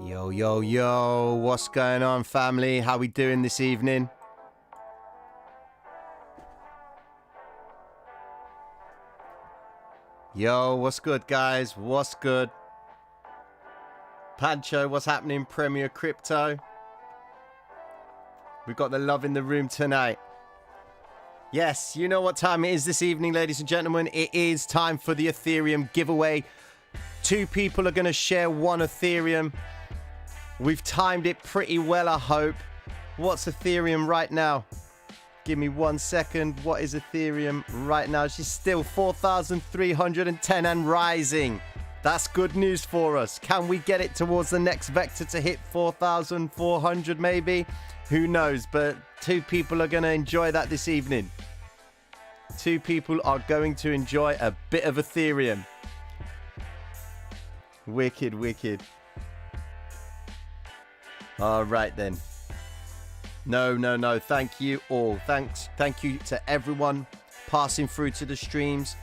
Yo, yo, yo, what's going on, family? How we doing this evening? Yo, what's good, guys? What's good? Pancho, what's happening? Premier Crypto. We've got the love in the room tonight. Yes, you know what time it is this evening, ladies and gentlemen. It is time for the Ethereum giveaway. 2 people are going to share 1 Ethereum. We've timed it pretty well, I hope. What's Ethereum right now? Give me 1 second. What is Ethereum right now? She's still 4,310 and rising. That's good news for us. Can we get it towards the next vector to hit 4,400 maybe? Who knows? But 2 people are going to enjoy that this evening. 2 people are going to enjoy a bit of Ethereum. Wicked, wicked. All right, then. No. Thank you all. Thank you to everyone passing through to the streams.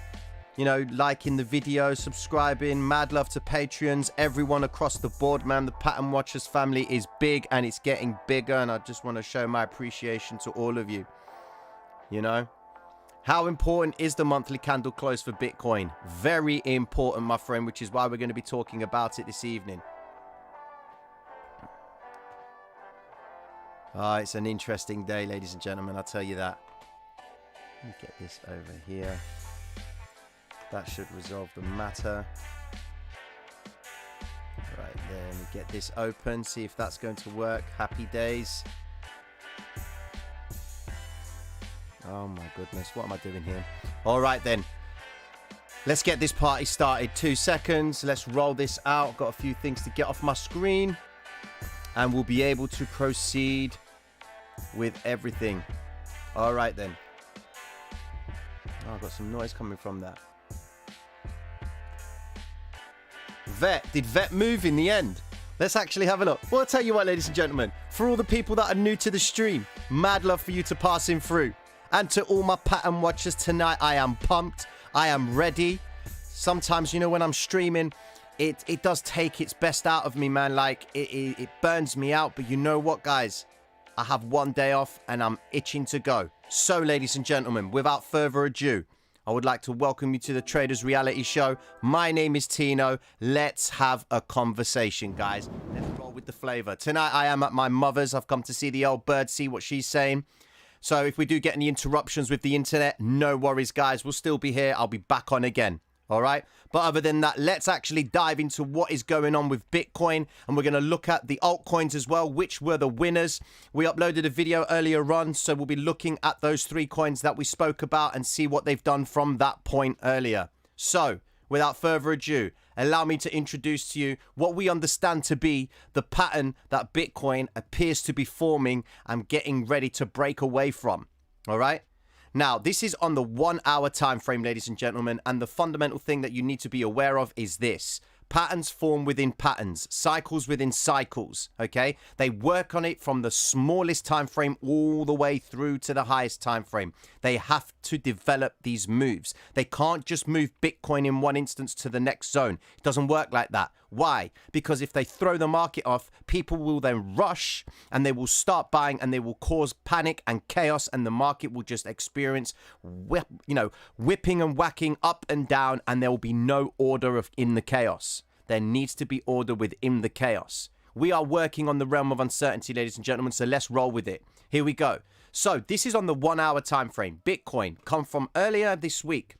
You know, liking the video, subscribing. Mad love to Patreons. Everyone across the board, man. The Pattern Watchers family is big and it's getting bigger. And I just want to show my appreciation to all of you. You know? How important is the monthly candle close for Bitcoin? Very important, my friend, which is why we're going to be talking about it this evening. It's an interesting day, ladies and gentlemen, I'll tell you that. Let me get this over here. That should resolve the matter. Right there, let me get this open, see if that's going to work. Happy days. Oh my goodness, what am I doing here? All right then. Let's get this party started. 2 seconds. Let's roll this out. Got a few things to get off my screen. And we'll be able to proceed with everything. All right, then. Oh, I've got some noise coming from that. VET. Did VET move in the end? Let's actually have a look. Well, I'll tell you what, ladies and gentlemen. For all the people that are new to the stream, mad love for you to pass in through. And to all my pattern watchers tonight, I am pumped. I am ready. Sometimes, you know, when I'm streaming, it does take its best out of me, man. Like, it burns me out. But you know what, guys? I have 1 day off and I'm itching to go. So, ladies and gentlemen, without further ado, I would like to welcome you to the Traders Reality Show. My name is Tino. Let's have a conversation, guys. Let's roll with the flavor. Tonight, I am at my mother's. I've come to see the old bird, see what she's saying. So, if we do get any interruptions with the internet, no worries, guys. We'll still be here. I'll be back on again. All right. But other than that, let's actually dive into what is going on with Bitcoin. And we're going to look at the altcoins as well, which were the winners. We uploaded a video earlier on, so we'll be looking at those 3 coins that we spoke about and see what they've done from that point earlier. So, without further ado, allow me to introduce to you what we understand to be the pattern that Bitcoin appears to be forming and getting ready to break away from. All right. Now, this is on the 1 hour time frame, ladies and gentlemen, and the fundamental thing that you need to be aware of is this. Patterns form within patterns, cycles within cycles, okay? They work on it from the smallest time frame all the way through to the highest time frame. They have to develop these moves. They can't just move Bitcoin in one instance to the next zone. It doesn't work like that. Why? Because if they throw the market off, people will then rush and they will start buying and they will cause panic and chaos, and the market will just experience, whipping and whacking up and down, and there will be no order in the chaos. There needs to be order within the chaos. We are working on the realm of uncertainty, ladies and gentlemen, so let's roll with it. Here we go. So this is on the 1 hour time frame. Bitcoin come from last week,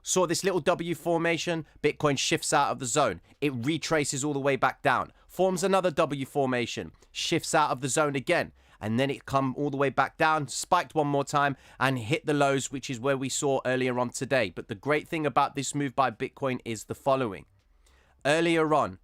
saw this little W formation. Bitcoin shifts out of the zone. It retraces all the way back down, forms another W formation, shifts out of the zone again, and then it come all the way back down, spiked one more time and hit the lows, which is where we saw earlier on today. But the great thing about this move by Bitcoin is the following. Earlier on,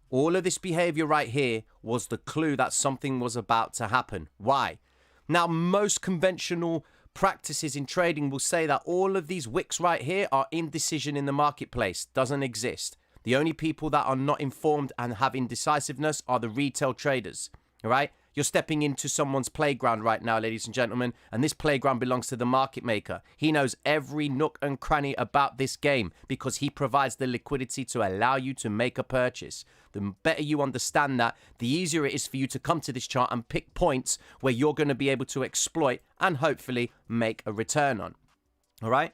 all of this behavior right here was the clue that something was about to happen. Why? Now, most conventional practices in trading will say that all of these wicks right here are indecision in the marketplace. Doesn't exist. The only people that are not informed and have indecisiveness are the retail traders. All right? You're stepping into someone's playground right now, ladies and gentlemen, and this playground belongs to the market maker. He knows every nook and cranny about this game because he provides the liquidity to allow you to make a purchase. The better you understand that, the easier it is for you to come to this chart and pick points where you're going to be able to exploit and hopefully make a return on. All right?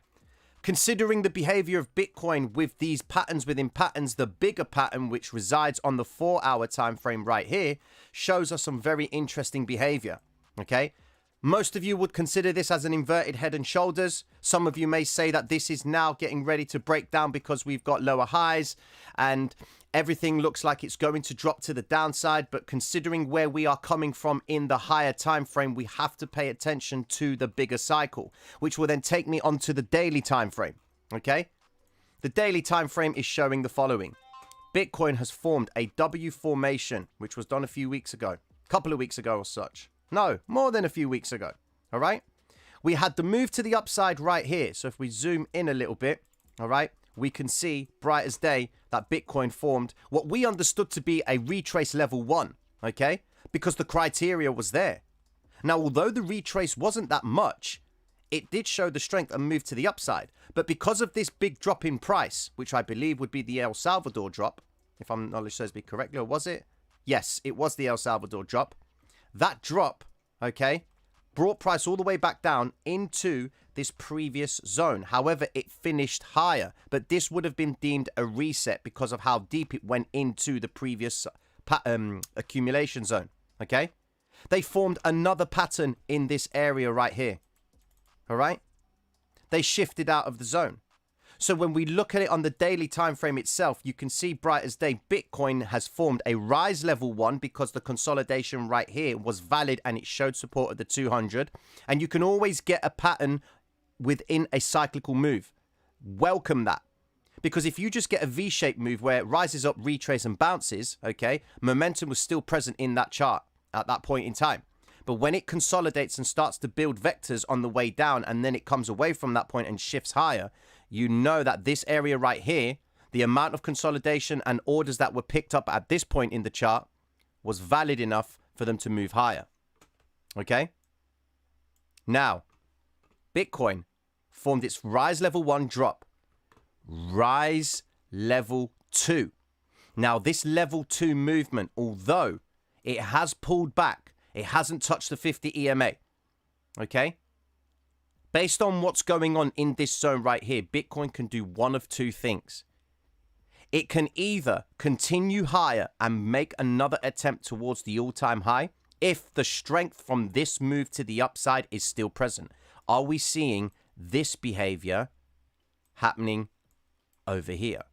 Considering the behavior of Bitcoin with these patterns within patterns, the bigger pattern, which resides on the 4-hour time frame right here, shows us some very interesting behavior. Okay, most of you would consider this as an inverted head and shoulders. Some of you may say that this is now getting ready to break down because we've got lower highs and everything looks like it's going to drop to the downside. But considering where we are coming from in the higher time frame, we have to pay attention to the bigger cycle, which will then take me onto the daily time frame. Okay, the daily time frame is showing the following. Bitcoin has formed a W formation, which was done a few weeks ago, a couple of weeks ago or such. No, more than a few weeks ago. All right. We had the move to the upside right here. So if we zoom in a little bit, all right, we can see bright as day that Bitcoin formed what we understood to be a retrace level 1. Okay, because the criteria was there. Now, although the retrace wasn't that much, it did show the strength and move to the upside. But because of this big drop in price, which I believe would be the El Salvador drop, if my knowledge serves me correctly, or was it? Yes, it was the El Salvador drop. That drop, okay, brought price all the way back down into this previous zone. However, it finished higher, but this would have been deemed a reset because of how deep it went into the previous accumulation zone, okay? They formed another pattern in this area right here, all right? They shifted out of the zone. So when we look at it on the daily time frame itself, you can see bright as day, Bitcoin has formed a rise level 1 because the consolidation right here was valid and it showed support at the 200. And you can always get a pattern within a cyclical move. Welcome that. Because if you just get a V-shaped move where it rises up, retrace and bounces, okay, momentum was still present in that chart at that point in time. But when it consolidates and starts to build vectors on the way down and then it comes away from that point and shifts higher, you know that this area right here, the amount of consolidation and orders that were picked up at this point in the chart was valid enough for them to move higher. Okay? Now, Bitcoin formed its rise level 1 drop. Rise level 2. Now, this level 2 movement, although it has pulled back, it hasn't touched the 50 EMA. Okay? Based on what's going on in this zone right here, Bitcoin can do one of two things. It can either continue higher and make another attempt towards the all-time high if the strength from this move to the upside is still present. Are we seeing this behavior happening over here?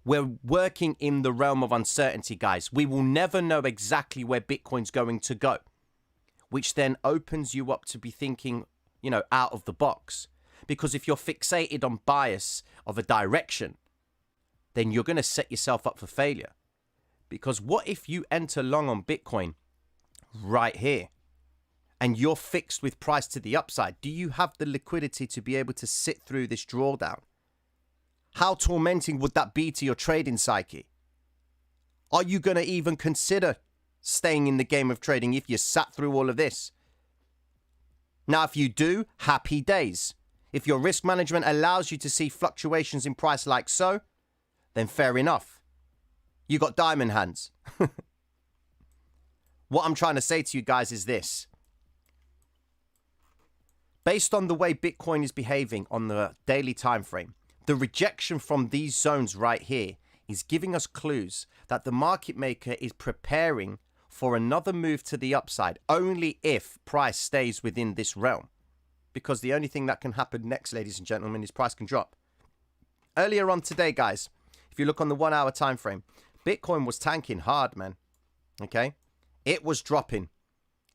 We're working in the realm of uncertainty, guys. We will never know exactly where Bitcoin's going to go, which then opens you up to be thinking, you know, out of the box. Because if you're fixated on bias of a direction, then you're going to set yourself up for failure. Because what if you enter long on Bitcoin right here and you're fixed with price to the upside? Do you have the liquidity to be able to sit through this drawdown? How tormenting would that be to your trading psyche? Are you going to even consider staying in the game of trading if you sat through all of this? Now, if you do, happy days. If your risk management allows you to see fluctuations in price like so, then fair enough. You got diamond hands. What I'm trying to say to you guys is this. Based on the way Bitcoin is behaving on the daily time frame, the rejection from these zones right here is giving us clues that the market maker is preparing for another move to the upside only if price stays within this realm. Because the only thing that can happen next, ladies and gentlemen, is price can drop. Earlier on today, guys, if you look on the 1 hour time frame, Bitcoin was tanking hard, man. Okay? It was dropping.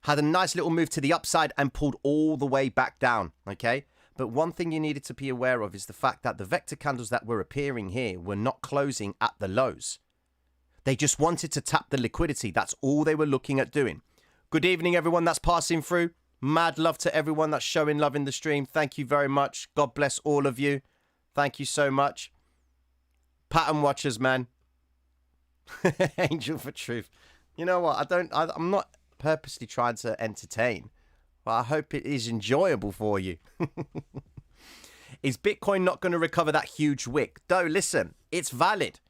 Had a nice little move to the upside and pulled all the way back down. Okay? But one thing you needed to be aware of is the fact that the vector candles that were appearing here were not closing at the lows. They just wanted to tap the liquidity. That's all they were looking at doing. Good evening, everyone that's passing through. Mad love to everyone that's showing love in the stream. Thank you very much. God bless all of you. Thank you so much. Pattern watchers, man. Angel for truth. You know what? I'm not purposely trying to entertain, but I hope it is enjoyable for you. Is Bitcoin not going to recover that huge wick? Though, listen, it's valid.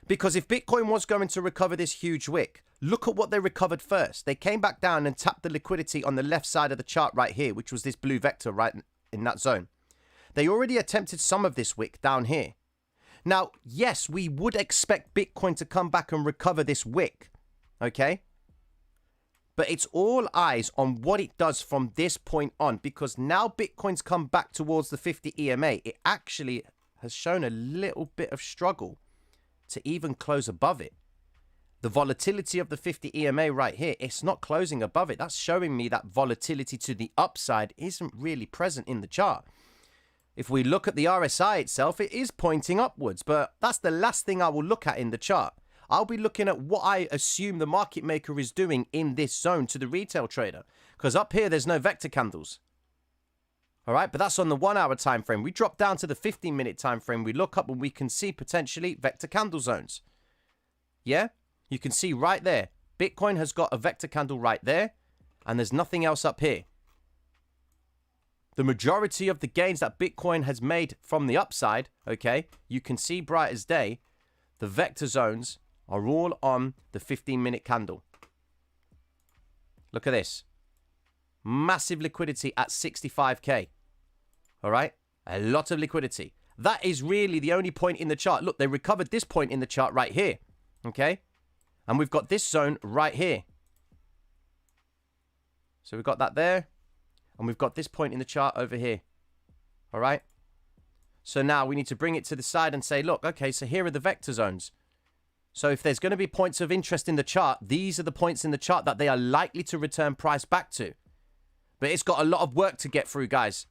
Because if Bitcoin was going to recover this huge wick, look at what they recovered first. They came back down and tapped the liquidity on the left side of the chart right here, which was this blue vector right in that zone. They already attempted some of this wick down here. Now, yes, we would expect Bitcoin to come back and recover this wick, okay? But it's all eyes on what it does from this point on, because now Bitcoin's come back towards the 50 EMA. It actually has shown a little bit of struggle to even close above it. The volatility of the 50 EMA right here, it's not closing above it. That's showing me that volatility to the upside isn't really present in the chart. If we look at the RSI itself, it is pointing upwards, but that's the last thing I will look at in the chart. I'll be looking at what I assume the market maker is doing in this zone to the retail trader, because up here, there's no vector candles. All right, but that's on the 1 hour time frame. We drop down to the 15-minute time frame. We look up and we can see potentially vector candle zones. Yeah, you can see right there. Bitcoin has got a vector candle right there, and there's nothing else up here. The majority of the gains that Bitcoin has made from the upside, okay, you can see bright as day, the vector zones are all on the 15-minute candle. Look at this. Massive liquidity at 65K. All right? A lot of liquidity. That is really the only point in the chart. Look, they recovered this point in the chart right here. Okay? And we've got this zone right here. So we've got that there. And we've got this point in the chart over here. All right? So now we need to bring it to the side and say, look, okay, so here are the vector zones. So if there's going to be points of interest in the chart, these are the points in the chart that they are likely to return price back to. But it's got a lot of work to get through, guys.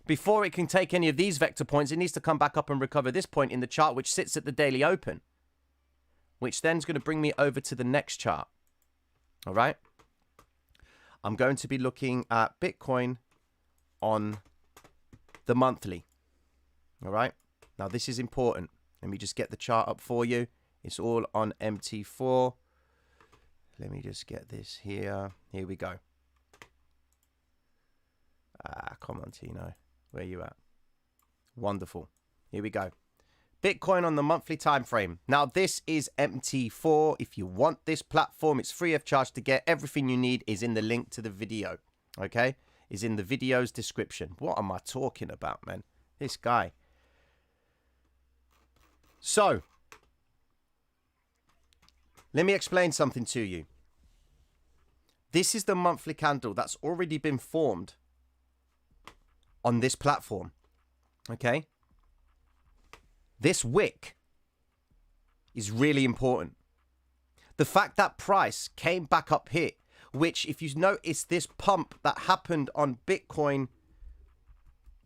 Before it can take any of these vector points, it needs to come back up and recover this point in the chart, which sits at the daily open. Which then is going to bring me over to the next chart. All right? I'm going to be looking at Bitcoin on the monthly. All right? Now, this is important. Let me just get the chart up for you. It's all on MT4. Let me just get this here. Here we go. Come on, Tino. Where you at? Wonderful. Here we go. Bitcoin on the monthly time frame. Now, this is MT4. If you want this platform, it's free of charge to get. Everything you need is in the link to the video. Okay? Is in the video's description. What am I talking about, man? This guy. So, let me explain something to you. This is the monthly candle that's already been formed on this platform. Okay? This wick is really important. The fact that price came back up here, which if you notice this pump that happened on Bitcoin,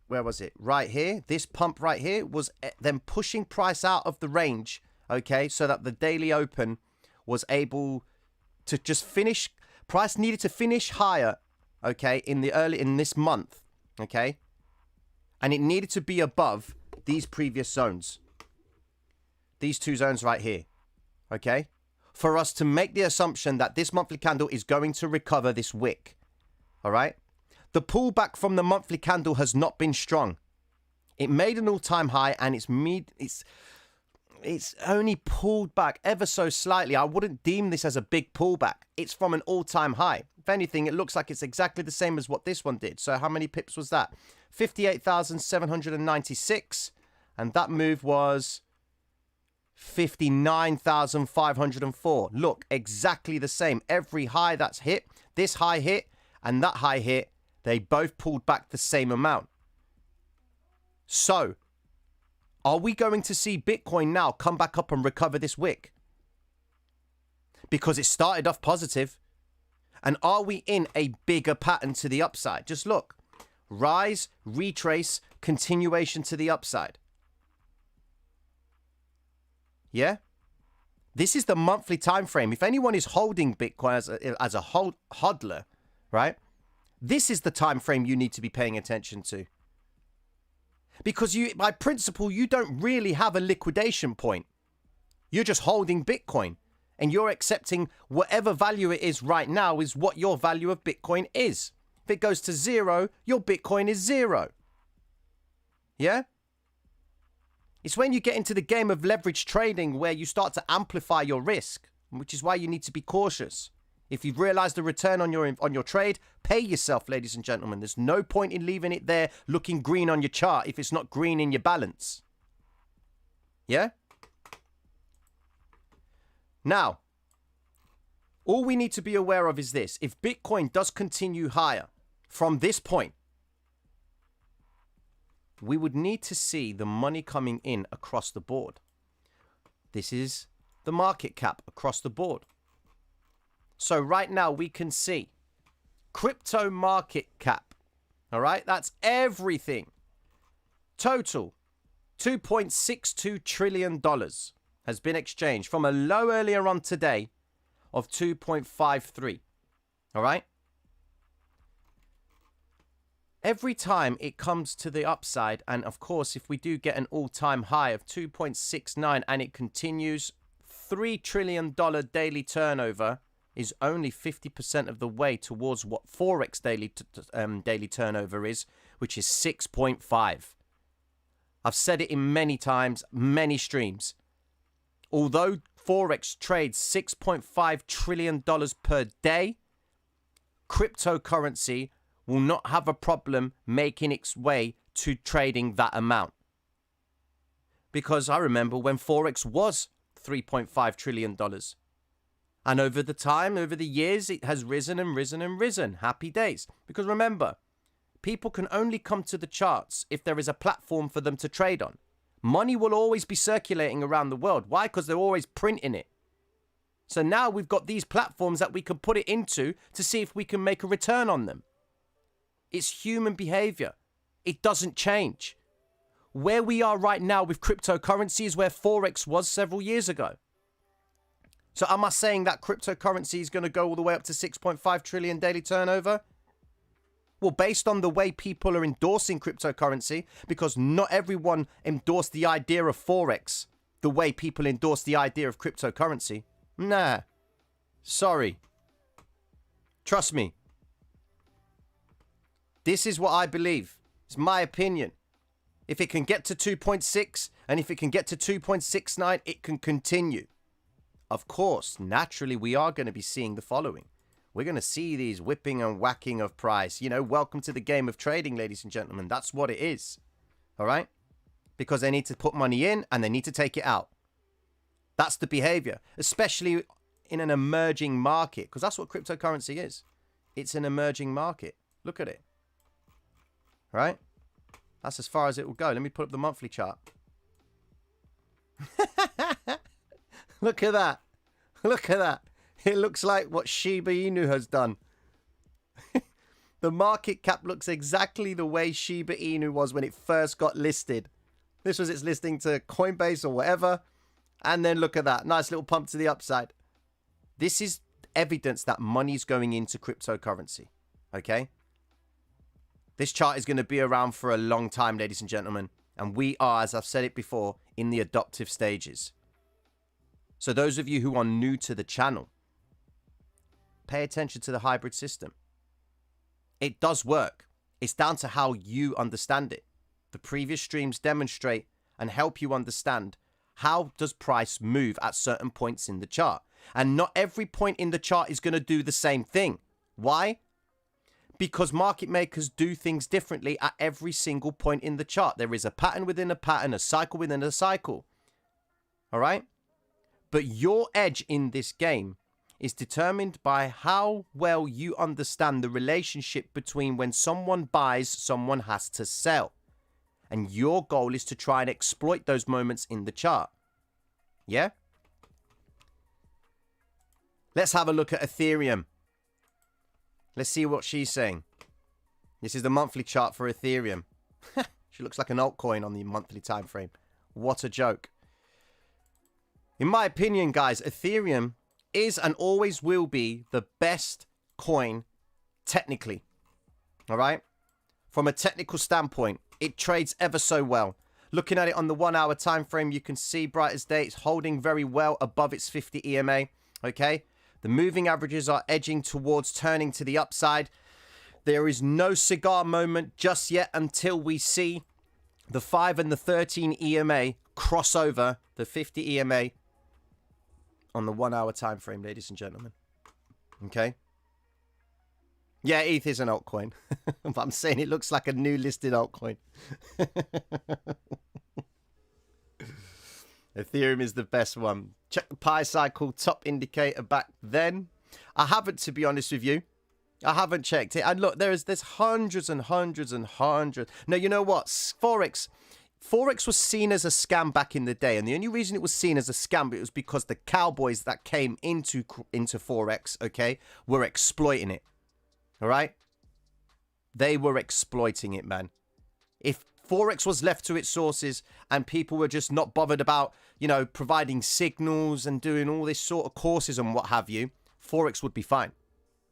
where was it? Right here. This pump right here was them pushing price out of the range, okay, so that the daily open was able to just finish. Price needed to finish higher, okay, in this month, okay, and it needed to be above these previous zones, these two zones right here, okay, for us to make the assumption that this monthly candle is going to recover this wick. All right, the pullback from the monthly candle has not been strong. It made an all-time high, and it's only pulled back ever so slightly. I wouldn't deem this as a big pullback. It's from an all-time high. If anything, it looks like it's exactly the same as what this one did. So how many pips was that? 58,796. And that move was 59,504. Look, exactly the same. Every high that's hit, this high hit, and that high hit, they both pulled back the same amount. So, are we going to see Bitcoin now come back up and recover this wick? Because it started off positive. And are we in a bigger pattern to the upside? Just look. Rise, retrace, continuation to the upside. Yeah? This is the monthly time frame. If anyone is holding Bitcoin as a hodler, right? This is the time frame you need to be paying attention to. Because you, by principle, you don't really have a liquidation point. You're just holding Bitcoin and you're accepting whatever value it is right now is what your value of Bitcoin is. If it goes to zero, your Bitcoin is zero. Yeah? It's when you get into the game of leverage trading where you start to amplify your risk, which is why you need to be cautious. If you've realized the return on your trade, pay yourself, ladies and gentlemen. There's no point in leaving it there looking green on your chart if it's not green in your balance. Yeah? Now, all we need to be aware of is this. If Bitcoin does continue higher from this point, we would need to see the money coming in across the board. This is the market cap across the board. So right now we can see crypto market cap. All right, that's everything. Total $2.62 trillion has been exchanged from a low earlier on today of 2.53. All right. Every time it comes to the upside, and of course, if we do get an all-time high of 2.69 and it continues, $3 trillion daily turnover is only 50% of the way towards what Forex daily turnover is, which is 6.5. I've said it in many times, many streams. Although Forex trades $6.5 trillion per day, cryptocurrency will not have a problem making its way to trading that amount. Because I remember when Forex was $3.5 trillion. And over the years, it has risen and risen and risen. Happy days. Because remember, people can only come to the charts if there is a platform for them to trade on. Money will always be circulating around the world. Why? Because they're always printing it. So now we've got these platforms that we can put it into to see if we can make a return on them. It's human behavior. It doesn't change. Where we are right now with cryptocurrency is where Forex was several years ago. So am I saying that cryptocurrency is going to go all the way up to 6.5 trillion daily turnover? Well, based on the way people are endorsing cryptocurrency, because not everyone endorsed the idea of Forex the way people endorse the idea of cryptocurrency. Nah. Sorry. Trust me. This is what I believe. It's my opinion. If it can get to 2.6 and if it can get to 2.69, it can continue. Of course, naturally, we are going to be seeing the following. We're going to see these whipping and whacking of price. You know, welcome to the game of trading, ladies and gentlemen. That's what it is. All right? Because they need to put money in and they need to take it out. That's the behavior, especially in an emerging market, because that's what cryptocurrency is. It's an emerging market. Look at it. All right? That's as far as it will go. Let me put up the monthly chart. Look at that. Look at that. It looks like what Shiba Inu has done. The market cap looks exactly the way Shiba Inu was when it first got listed. This was its listing to Coinbase or whatever. And then look at that. Nice little pump to the upside. This is evidence that money's going into cryptocurrency. Okay? This chart is going to be around for a long time, ladies and gentlemen. And we are, as I've said it before, in the adoptive stages. So those of you who are new to the channel, pay attention to the hybrid system. It does work. It's down to how you understand it. The previous streams demonstrate and help you understand how does price move at certain points in the chart. And not every point in the chart is going to do the same thing. Why? Because market makers do things differently at every single point in the chart. There is a pattern within a pattern, a cycle within a cycle. All right? But your edge in this game is determined by how well you understand the relationship between when someone buys, someone has to sell. And your goal is to try and exploit those moments in the chart. Yeah? Let's have a look at Ethereum. Let's see what she's saying. This is the monthly chart for Ethereum. She looks like an altcoin on the monthly time frame. What a joke. In my opinion, guys, Ethereum is and always will be the best coin technically. All right? From a technical standpoint, It trades ever so well. Looking at it on the 1 hour time frame, you can see bright as day. It's holding very well above its 50 EMA. Okay. The moving averages are edging towards turning to the upside. There is no cigar moment just yet until we see the 5 and the 13 EMA cross over the 50 EMA on the 1 hour time frame, ladies and gentlemen. Okay. Yeah, ETH is an altcoin. But I'm saying it looks like a new listed altcoin. Ethereum is the best one. Check the Pi cycle top indicator back then. I haven't, to be honest with you. I haven't checked it. And look, there's hundreds and hundreds and hundreds. Now, you know what? Forex was seen as a scam back in the day. And the only reason it was seen as a scam, it was because the cowboys that came into Forex, okay, were exploiting it. All right? They were exploiting it, man. If Forex was left to its sources and people were just not bothered about, you know, providing signals and doing all this sort of courses and what have you, Forex would be fine.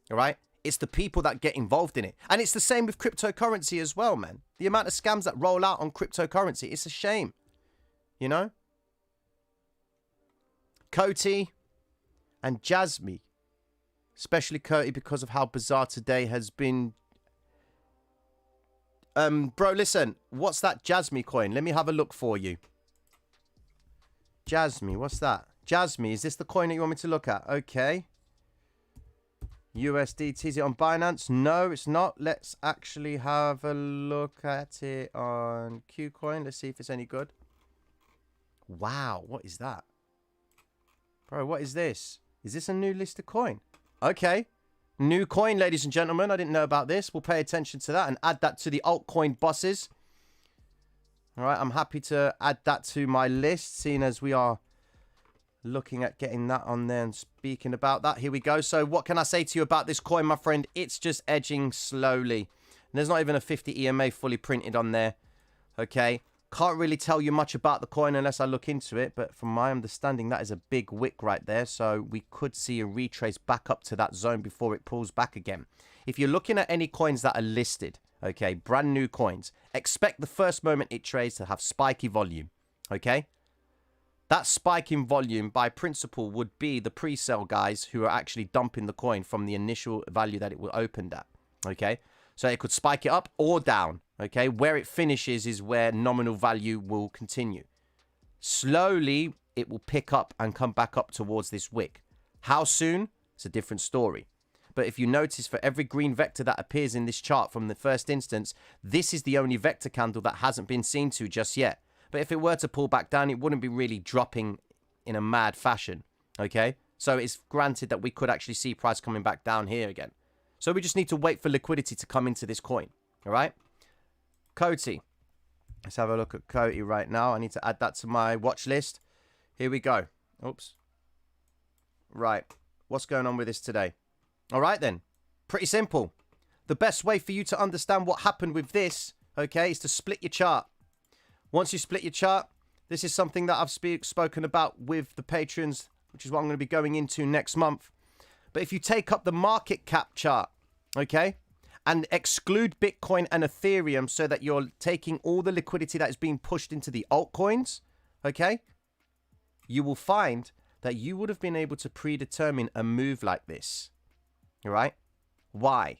All right? It's the people that get involved in it. And it's the same with cryptocurrency as well, man. The amount of scams that roll out on cryptocurrency, it's a shame. You know? Coty and Jasmine. Especially Coty because of how bizarre today has been. Bro, listen. What's that Jasmine coin? Let me have a look for you. Jasmine, what's that? Jasmine, is this the coin that you want me to look at? Okay. USDT, is it on Binance? No, it's not. Let's actually have a look at it on Qcoin. Let's see if it's any good. Wow, what is that? Bro, what is this? Is this a new listed coin? Okay. New coin, ladies and gentlemen. I didn't know about this. We'll pay attention to that and add that to the altcoin bosses. All right, I'm happy to add that to my list, seeing as we are looking at getting that on there and speaking about that. Here we go. So what can I say to you about this coin, my friend? It's just edging slowly. And there's not even a 50 EMA fully printed on there. Okay. Can't really tell you much about the coin unless I look into it. But from my understanding, that is a big wick right there. So we could see a retrace back up to that zone before it pulls back again. If you're looking at any coins that are listed, okay, brand new coins, expect the first moment it trades to have spiky volume. Okay. That spike in volume by principle would be the pre-sale guys who are actually dumping the coin from the initial value that it will opened at. Okay. So it could spike it up or down. Okay. Where it finishes is where nominal value will continue. Slowly, it will pick up and come back up towards this wick. How soon? It's a different story. But if you notice, for every green vector that appears in this chart from the first instance, this is the only vector candle that hasn't been seen to just yet. But if it were to pull back down, it wouldn't be really dropping in a mad fashion. Okay. So it's granted that we could actually see price coming back down here again. So we just need to wait for liquidity to come into this coin. All right. Coty. Let's have a look at Coty right now. I need to add that to my watch list. Here we go. Oops. Right. What's going on with this today? All right, then. Pretty simple. The best way for you to understand what happened with this, okay, is to split your chart. Once you split your chart, this is something that I've spoken about with the patrons, which is what I'm going to be going into next month. But if you take up the market cap chart, okay, and exclude Bitcoin and Ethereum so that you're taking all the liquidity that is being pushed into the altcoins, okay, you will find that you would have been able to predetermine a move like this. All right? Why?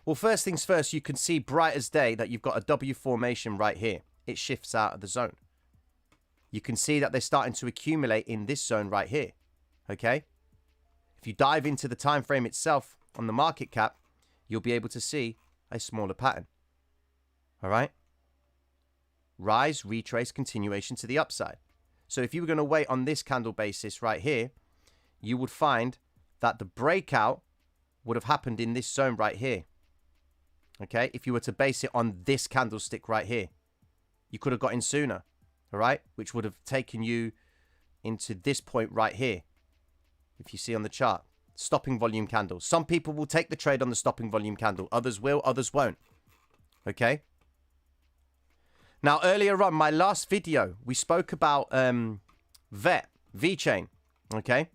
Well, first things first, you can see bright as day that you've got a W formation right here. It shifts out of the zone. You can see that they're starting to accumulate in this zone right here. Okay? If you dive into the time frame itself on the market cap, you'll be able to see a smaller pattern. All right? Rise, retrace, continuation to the upside. So if you were going to wait on this candle basis right here, you would find that the breakout would have happened in this zone right here. Okay? If you were to base it on this candlestick right here, you could have got in sooner. All right? Which would have taken you into this point right here. If you see on the chart, stopping volume candle. Some people will take the trade on the stopping volume candle. Others will, others won't. Okay? Now, earlier on, my last video, we spoke about VET, V-Chain. Okay?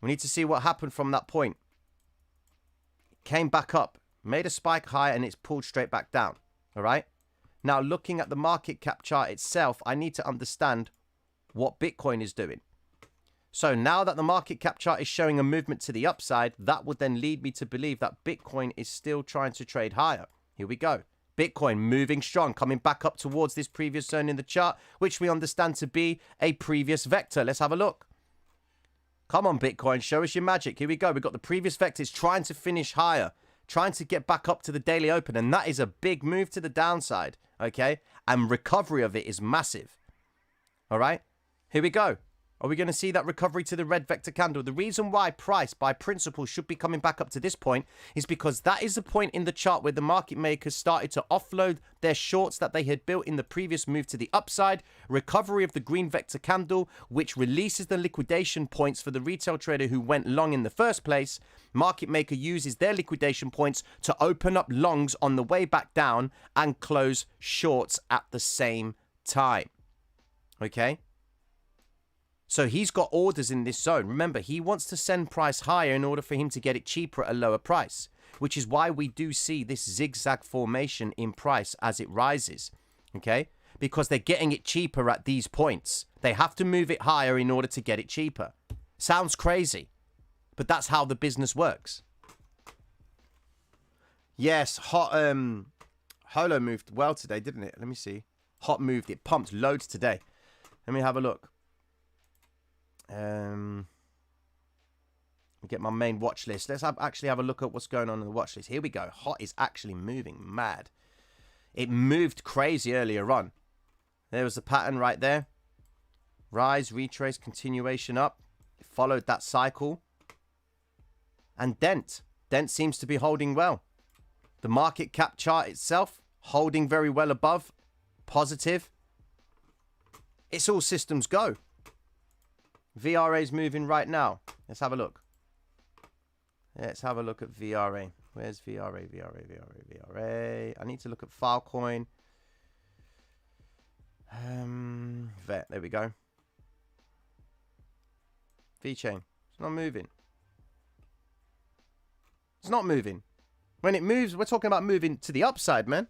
We need to see what happened from that point. It came back up, made a spike high, and it's pulled straight back down. All right? Now, looking at the market cap chart itself, I need to understand what Bitcoin is doing. So now that the market cap chart is showing a movement to the upside, that would then lead me to believe that Bitcoin is still trying to trade higher. Here we go. Bitcoin moving strong, coming back up towards this previous zone in the chart, which we understand to be a previous vector. Let's have a look. Come on, Bitcoin, show us your magic. Here we go. We've got the previous vector. It's trying to finish higher, trying to get back up to the daily open, and that is a big move to the downside, okay? And recovery of it is massive, all right? Here we go. Are we going to see that recovery to the red vector candle? The reason why price by principle should be coming back up to this point is because that is the point in the chart where the market makers started to offload their shorts that they had built in the previous move to the upside. Recovery of the green vector candle, which releases the liquidation points for the retail trader who went long in the first place. Market maker uses their liquidation points to open up longs on the way back down and close shorts at the same time. Okay? So he's got orders in this zone. Remember, he wants to send price higher in order for him to get it cheaper at a lower price, which is why we do see this zigzag formation in price as it rises, okay? Because they're getting it cheaper at these points. They have to move it higher in order to get it cheaper. Sounds crazy, but that's how the business works. Yes, Holo moved well today, didn't it? Let me see. Hot moved. It pumped loads today. Let me have a look. Get my main watch list. Let's actually have a look at what's going on in the watch list. Here we go. Hot is actually moving mad. It moved crazy earlier on. There was the pattern right there. Rise, retrace, continuation up. It followed that cycle. And Dent. Dent seems to be holding well. The market cap chart itself holding very well above. Positive. It's all systems go. VRA is moving right now. Let's have a look. Let's have a look at VRA. Where's VRA? VRA. I need to look at Filecoin. VET. There we go. VeChain. It's not moving. It's not moving. When it moves, we're talking about moving to the upside, man.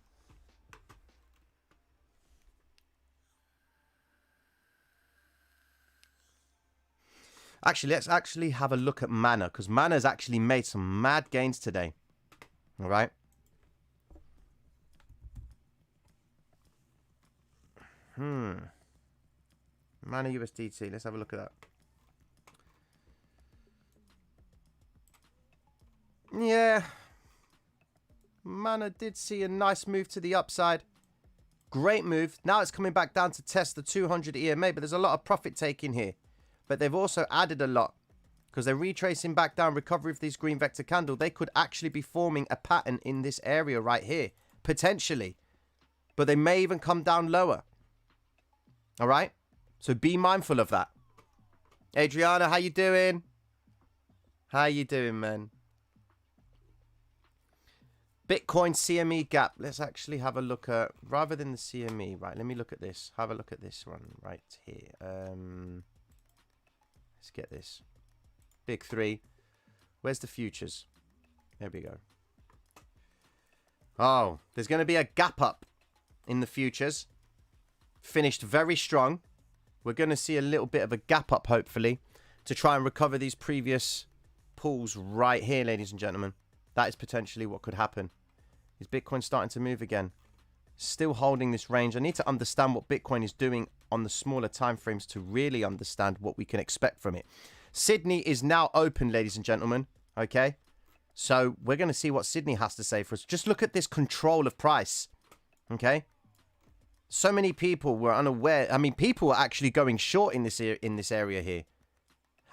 Actually, let's actually have a look at Mana, because Mana's actually made some mad gains today. All right. Mana USDT. Let's have a look at that. Yeah. Mana did see a nice move to the upside. Great move. Now it's coming back down to test the 200 EMA, but there's a lot of profit taking here. But they've also added a lot because they're retracing back down recovery of this green vector candle. They could actually be forming a pattern in this area right here, potentially. But they may even come down lower. All right? So be mindful of that. Adriana, how you doing? How you doing, man? Bitcoin CME gap. Let's actually have a look at, rather than the CME, right, let me look at this. Have a look at this one right here. Let's get this. Big three. Where's the futures? There we go. Oh, there's going to be a gap up in the futures. Finished very strong. We're going to see a little bit of a gap up, hopefully, to try and recover these previous pulls right here, ladies and gentlemen. That is potentially what could happen. Is Bitcoin starting to move again? Still holding this range. I need to understand what Bitcoin is doing on the smaller time frames to really understand what we can expect from it. Sydney is now open, ladies and gentlemen. Okay, so we're going to see what Sydney has to say for us. Just look at this control of price. Okay, so many people were unaware. I mean, people were actually going short in this area here,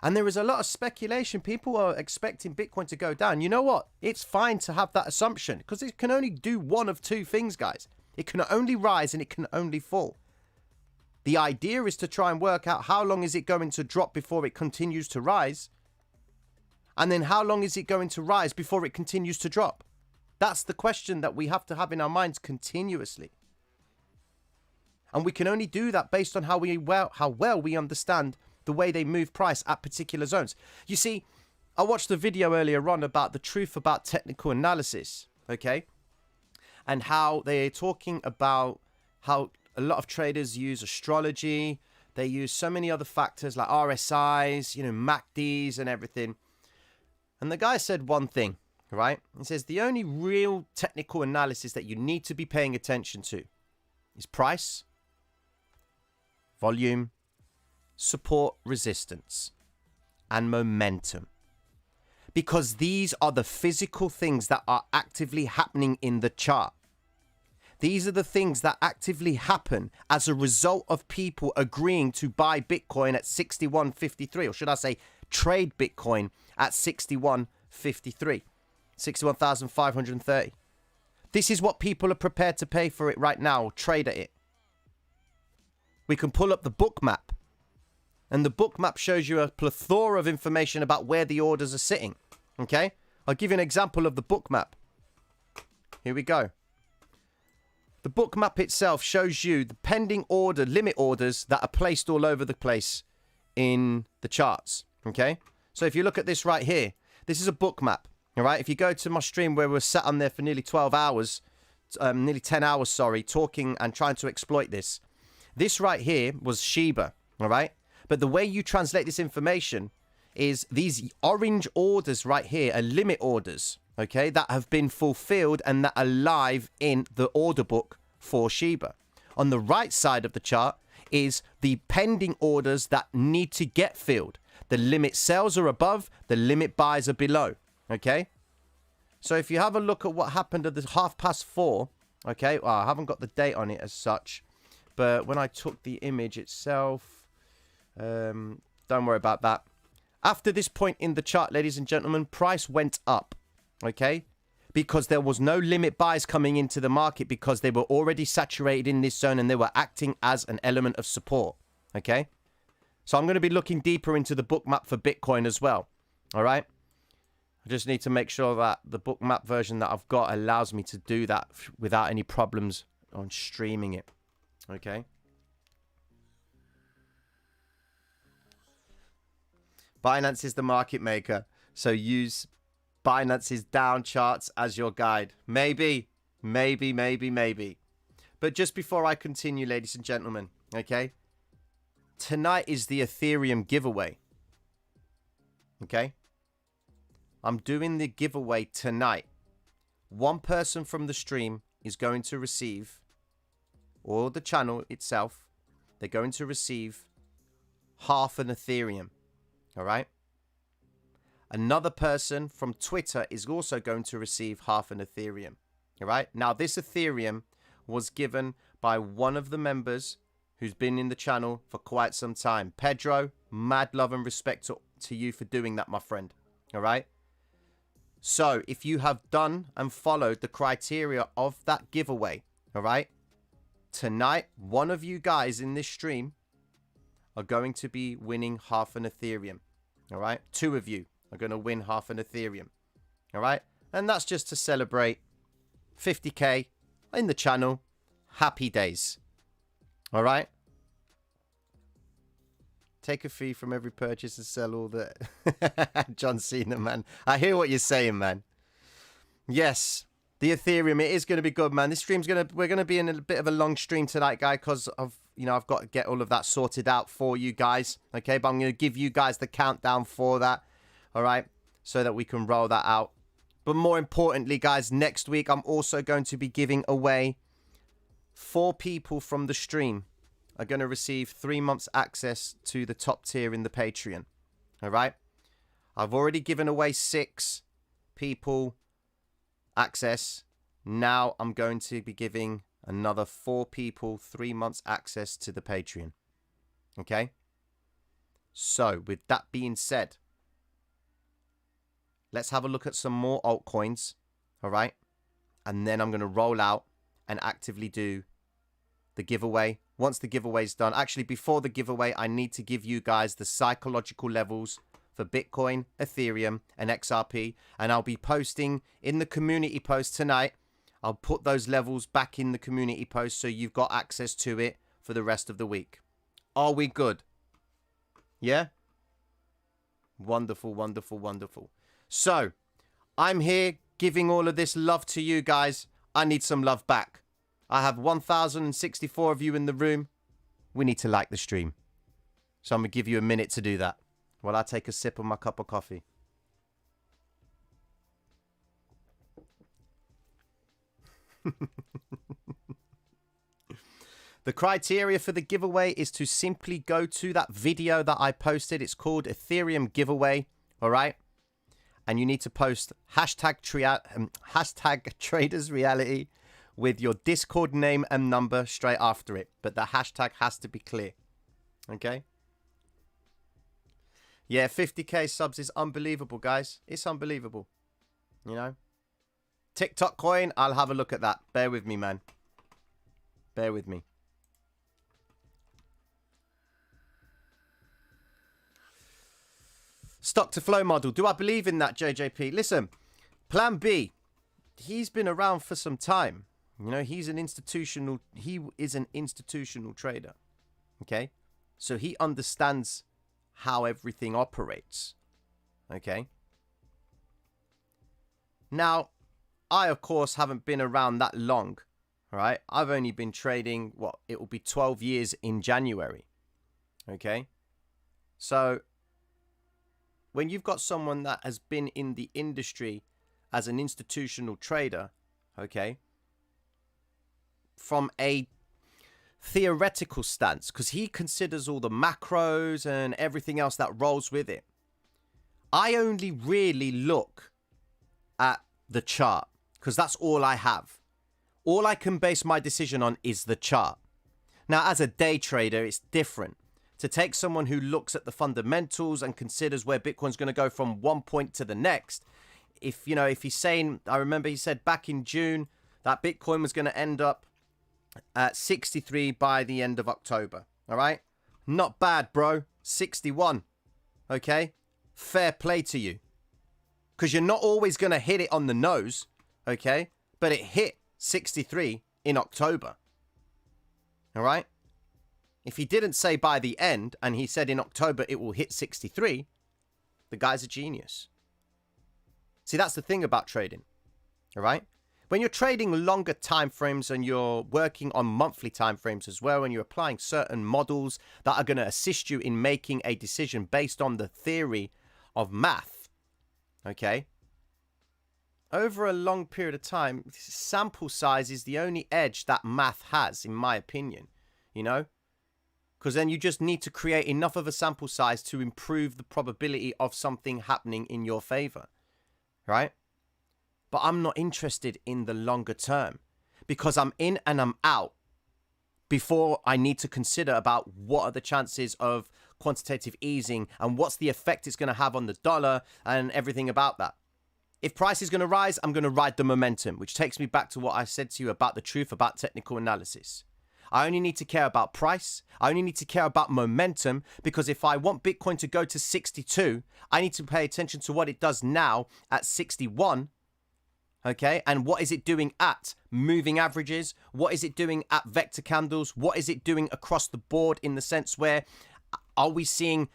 and there is a lot of speculation. People are expecting Bitcoin to go down. You know what? It's fine to have that assumption because it can only do one of two things, guys. It can only rise and it can only fall. The idea is to try and work out how long is it going to drop before it continues to rise. And then how long is it going to rise before it continues to drop? That's the question that we have to have in our minds continuously. And we can only do that based on how well we understand the way they move price at particular zones. You see, I watched a video earlier on about the truth about technical analysis, okay? And how they're talking about how a lot of traders use astrology. They use so many other factors like RSIs, MACDs and everything. And the guy said one thing, right? He says the only real technical analysis that you need to be paying attention to is price, volume, support, resistance, and momentum. Because these are the physical things that are actively happening in the chart. These are the things that actively happen as a result of people agreeing to buy Bitcoin at 61.53, or should I say trade Bitcoin at 61.53, 61,530. This is what people are prepared to pay for it right now, or trade at it. We can pull up the book map, and the book map shows you a plethora of information about where the orders are sitting. Okay? I'll give you an example of the book map. Here we go. The book map itself shows you the pending order, limit orders that are placed all over the place in the charts. Okay? So if you look at this right here, this is a book map. All right? If you go to my stream where we're sat on there for nearly 12 hours, nearly 10 hours, sorry, talking and trying to exploit this. This right here was Shiba. All right? But the way you translate this information is these orange orders right here are limit orders. Okay, that have been fulfilled and that are live in the order book for Shiba. On the right side of the chart is the pending orders that need to get filled. The limit sells are above, the limit buys are below. Okay, so if you have a look at what happened at the 4:30, okay, well, I haven't got the date on it as such, but when I took the image itself, don't worry about that. After this point in the chart, ladies and gentlemen, price went up. Okay, because there was no limit buys coming into the market because they were already saturated in this zone and they were acting as an element of support. Okay, so I'm going to be looking deeper into the book map for Bitcoin as well. All right, I just need to make sure that the book map version that I've got allows me to do that without any problems on streaming it. Okay, Binance is the market maker, so use Binance's down charts as your guide. Maybe. But just before I continue, ladies and gentlemen, okay? Tonight is the Ethereum giveaway. Okay? I'm doing the giveaway tonight. One person from the stream is going to receive, or the channel itself, they're going to receive half an Ethereum. All right? Another person from Twitter is also going to receive half an Ethereum. All right. Now, this Ethereum was given by one of the members who's been in the channel for quite some time. Pedro, mad love and respect to you for doing that, my friend. All right. So if you have done and followed the criteria of that giveaway, all right, tonight, one of you guys in this stream are going to be winning half an Ethereum. All right. Two of you are going to win half an Ethereum. All right. And that's just to celebrate 50K in the channel. Happy days. All right. Take a fee from every purchase and sell all the... John Cena, man. I hear what you're saying, man. Yes. The Ethereum, it is going to be good, man. This stream's going to... We're going to be in a bit of a long stream tonight, guy, because of... I've got to get all of that sorted out for you guys. Okay. But I'm going to give you guys the countdown for that. All right, so that we can roll that out. But more importantly, guys, next week, I'm also going to be giving away 4 people from the stream are going to receive 3 months access to the top tier in the Patreon. All right. I've already given away 6 people access. Now I'm going to be giving another 4 people 3 months access to the Patreon. Okay. So with that being said, let's have a look at some more altcoins, all right? And then I'm going to roll out and actively do the giveaway. Once the giveaway's done, actually before the giveaway, I need to give you guys the psychological levels for Bitcoin, Ethereum, and XRP. And I'll be posting in the community post tonight. I'll put those levels back in the community post so you've got access to it for the rest of the week. Are we good? Yeah? Wonderful, wonderful, wonderful. So, I'm here giving all of this love to you guys. I need some love back. I have 1,064 of you in the room. We need to like the stream. So I'm going to give you a minute to do that while I take a sip of my cup of coffee. The criteria for the giveaway is to simply go to that video that I posted. It's called Ethereum giveaway. All right. And you need to post hashtag traders reality with your Discord name and number straight after it. But the hashtag has to be clear. Okay. Yeah, 50k subs is unbelievable, guys. It's unbelievable. You know. TikTok coin, I'll have a look at that. Bear with me, man. Bear with me. Stock to flow model. Do I believe in that, JJP? Listen, Plan B, he's been around for some time. You know, he is an institutional trader. Okay? So he understands how everything operates. Okay? Now, I, of course, haven't been around that long. All right? I've only been trading, it will be 12 years in January. Okay? So when you've got someone that has been in the industry as an institutional trader, okay, from a theoretical stance, because he considers all the macros and everything else that rolls with it, I only really look at the chart, because that's all I have. All I can base my decision on is the chart. Now, as a day trader, it's different. To take someone who looks at the fundamentals and considers where Bitcoin's going to go from one point to the next, if he's saying, I remember he said back in June that Bitcoin was going to end up at 63 by the end of October. All right. Not bad, bro. 61. Okay. Fair play to you. Because you're not always going to hit it on the nose. Okay. But it hit 63 in October. All right. If he didn't say by the end, and he said in October it will hit 63, the guy's a genius. See, that's the thing about trading, all right? When you're trading longer time frames and you're working on monthly time frames as well, and you're applying certain models that are going to assist you in making a decision based on the theory of math, okay? Over a long period of time, sample size is the only edge that math has, in my opinion, you know? Because then you just need to create enough of a sample size to improve the probability of something happening in your favor, right? But I'm not interested in the longer term because I'm in and I'm out before I need to consider about what are the chances of quantitative easing and what's the effect it's going to have on the dollar and everything about that. If price is going to rise, I'm going to ride the momentum, which takes me back to what I said to you about the truth about technical analysis. I only need to care about price. I only need to care about momentum, because if I want Bitcoin to go to 62, I need to pay attention to what it does now at 61. Okay. And what is it doing at moving averages? What is it doing at vector candles? What is it doing across the board, in the sense where are we seeing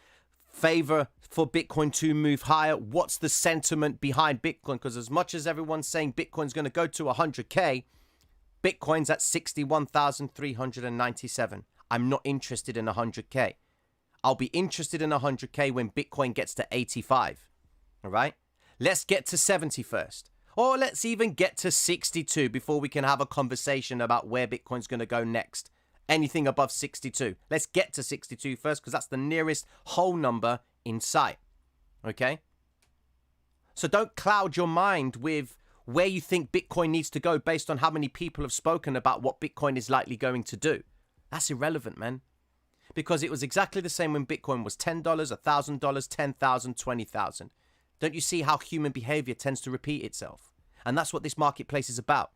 favor for Bitcoin to move higher? What's the sentiment behind Bitcoin? Because as much as everyone's saying Bitcoin's going to go to 100K, Bitcoin's at 61,397. I'm not interested in 100K. I'll be interested in 100K when Bitcoin gets to 85. All right? Let's get to 70 first. Or let's even get to 62 before we can have a conversation about where Bitcoin's going to go next. Anything above 62. Let's get to 62 first, because that's the nearest whole number in sight. Okay? So don't cloud your mind with where you think Bitcoin needs to go based on how many people have spoken about what Bitcoin is likely going to do. That's irrelevant, man. Because it was exactly the same when Bitcoin was $10, $1,000, $10,000, $20,000. Don't you see how human behavior tends to repeat itself? And that's what this marketplace is about.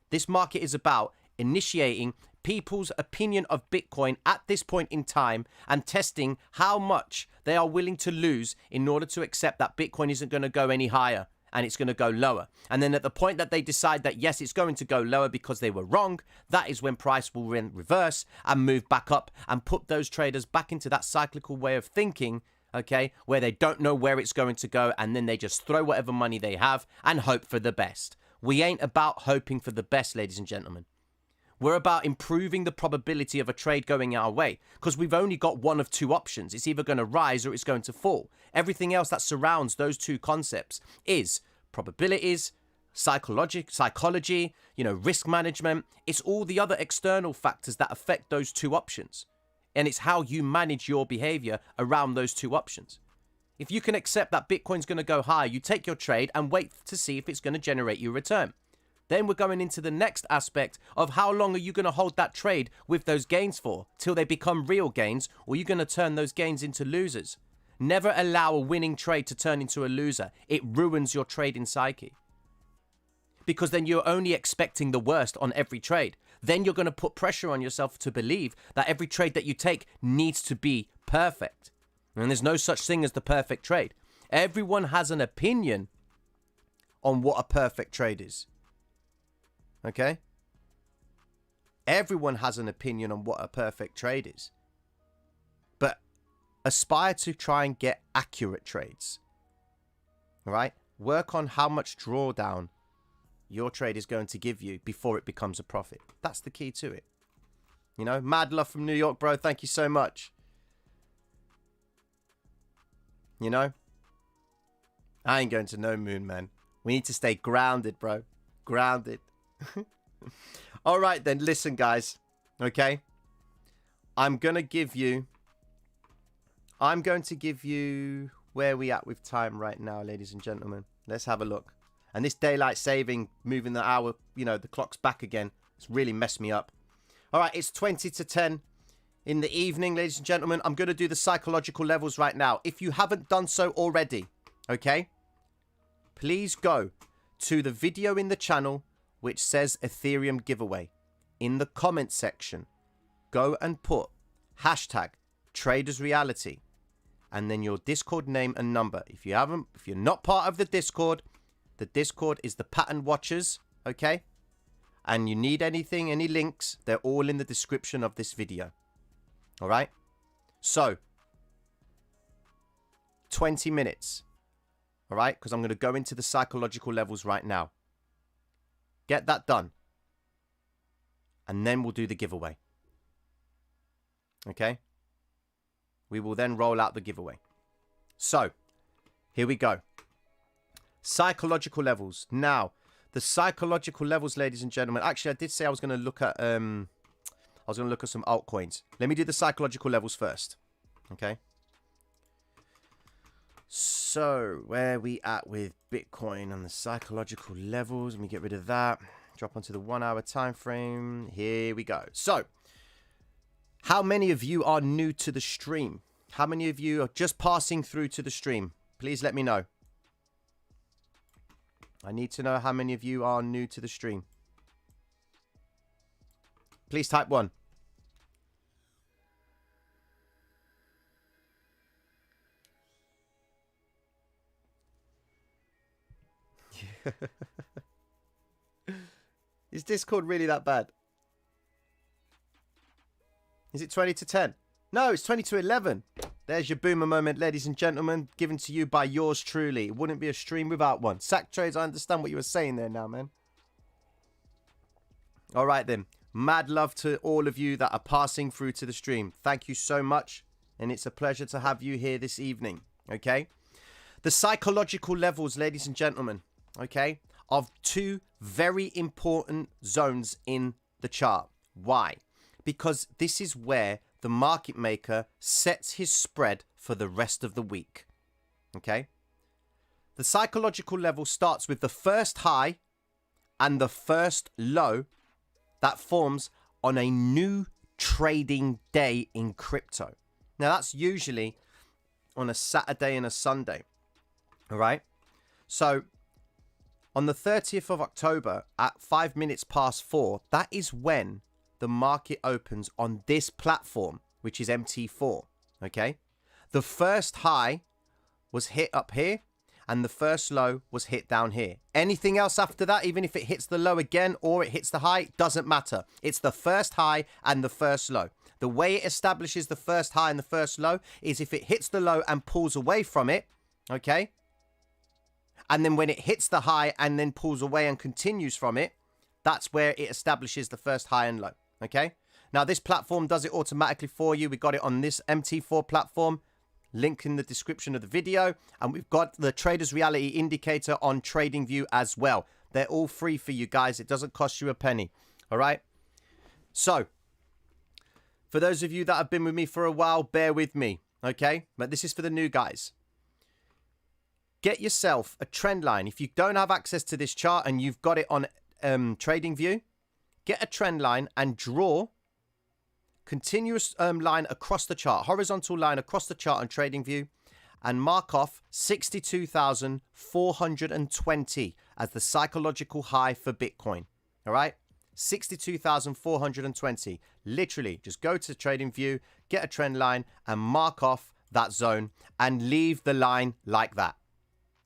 This market is about initiating people's opinion of Bitcoin at this point in time and testing how much they are willing to lose in order to accept that Bitcoin isn't going to go any higher. And it's going to go lower. And then at the point that they decide that, yes, it's going to go lower because they were wrong, that is when price will reverse and move back up and put those traders back into that cyclical way of thinking, okay, where they don't know where it's going to go, and then they just throw whatever money they have and hope for the best. We ain't about hoping for the best, ladies and gentlemen. We're about improving the probability of a trade going our way because we've only got one of two options. It's either going to rise or it's going to fall. Everything else that surrounds those two concepts is probabilities, psychology, risk management. It's all the other external factors that affect those two options. And it's how you manage your behavior around those two options. If you can accept that Bitcoin's going to go high, you take your trade and wait to see if it's going to generate you a return. Then we're going into the next aspect of how long are you going to hold that trade with those gains for till they become real gains, or are you going to turn those gains into losers? Never allow a winning trade to turn into a loser. It ruins your trading psyche. Because then you're only expecting the worst on every trade. Then you're going to put pressure on yourself to believe that every trade that you take needs to be perfect. And there's no such thing as the perfect trade. Everyone has an opinion on what a perfect trade is. Okay? Everyone has an opinion on what a perfect trade is. But aspire to try and get accurate trades. All right? Work on how much drawdown your trade is going to give you before it becomes a profit. That's the key to it. Mad love from New York, bro. Thank you so much. I ain't going to no moon, man. We need to stay grounded, bro. Grounded. All right, then. Listen, guys. Okay? I'm going to give you... Where are we at with time right now, ladies and gentlemen? Let's have a look. And this daylight saving, moving the hour, the clock's back again. It's really messed me up. All right, it's 20 to 10 in the evening, ladies and gentlemen. I'm going to do the psychological levels right now. If you haven't done so already, okay, please go to the video in the channel which says Ethereum giveaway. In the comment section, go and put hashtag Traders Reality and then your Discord name and number. If you're not part of the Discord is the Pattern Watchers, okay? And you need anything, any links, they're all in the description of this video. All right? So, 20 minutes. All right? Because I'm going to go into the psychological levels right now. Get that done. And then we'll do the giveaway. Okay? We will then roll out the giveaway. So, here we go. Psychological levels. Now, the psychological levels, ladies and gentlemen. Actually, I did say I was going to look at some altcoins. Let me do the psychological levels first. Okay. So, where are we at with Bitcoin and the psychological levels? Let me get rid of that. Drop onto the 1 hour time frame. Here we go. So, how many of you are new to the stream? How many of you are just passing through to the stream? Please let me know. I need to know how many of you are new to the stream. Please type 1. Is Discord really that bad? Is it 20 to 10? No, it's 20 to 11. There's your boomer moment, ladies and gentlemen, given to you by yours truly. It wouldn't be a stream without one. Sack trades, I understand what you were saying there now, man. All right, then. Mad love to all of you that are passing through to the stream. Thank you so much, and it's a pleasure to have you here this evening, okay? The psychological levels, ladies and gentlemen, okay, of two very important zones in the chart. Why? Because this is where the market maker sets his spread for the rest of the week. Okay? The psychological level starts with the first high and the first low that forms on a new trading day in crypto. Now, that's usually on a Saturday and a Sunday. All right? So, on the 30th of October at 5 minutes past 4, that is when the market opens on this platform, which is MT4, okay? The first high was hit up here, and the first low was hit down here. Anything else after that, even if it hits the low again or it hits the high, doesn't matter. It's the first high and the first low. The way it establishes the first high and the first low is if it hits the low and pulls away from it, okay? And then when it hits the high and then pulls away and continues from it, That's where it establishes the first high and low. Okay. Now, this platform does it automatically for you. We got it on this MT4 platform. Link in the description of the video. And we've got the Traders Reality Indicator on TradingView as well. They're all free for you guys. It doesn't cost you a penny. All right. So, for those of you that have been with me for a while, bear with me. Okay. But this is for the new guys. Get yourself a trend line. If you don't have access to this chart and you've got it on TradingView, get a trend line and draw continuous line across the chart, horizontal line across the chart on TradingView, and mark off 62,420 as the psychological high for Bitcoin. All right, 62,420. Literally, just go to TradingView, get a trend line, and mark off that zone, and leave the line like that.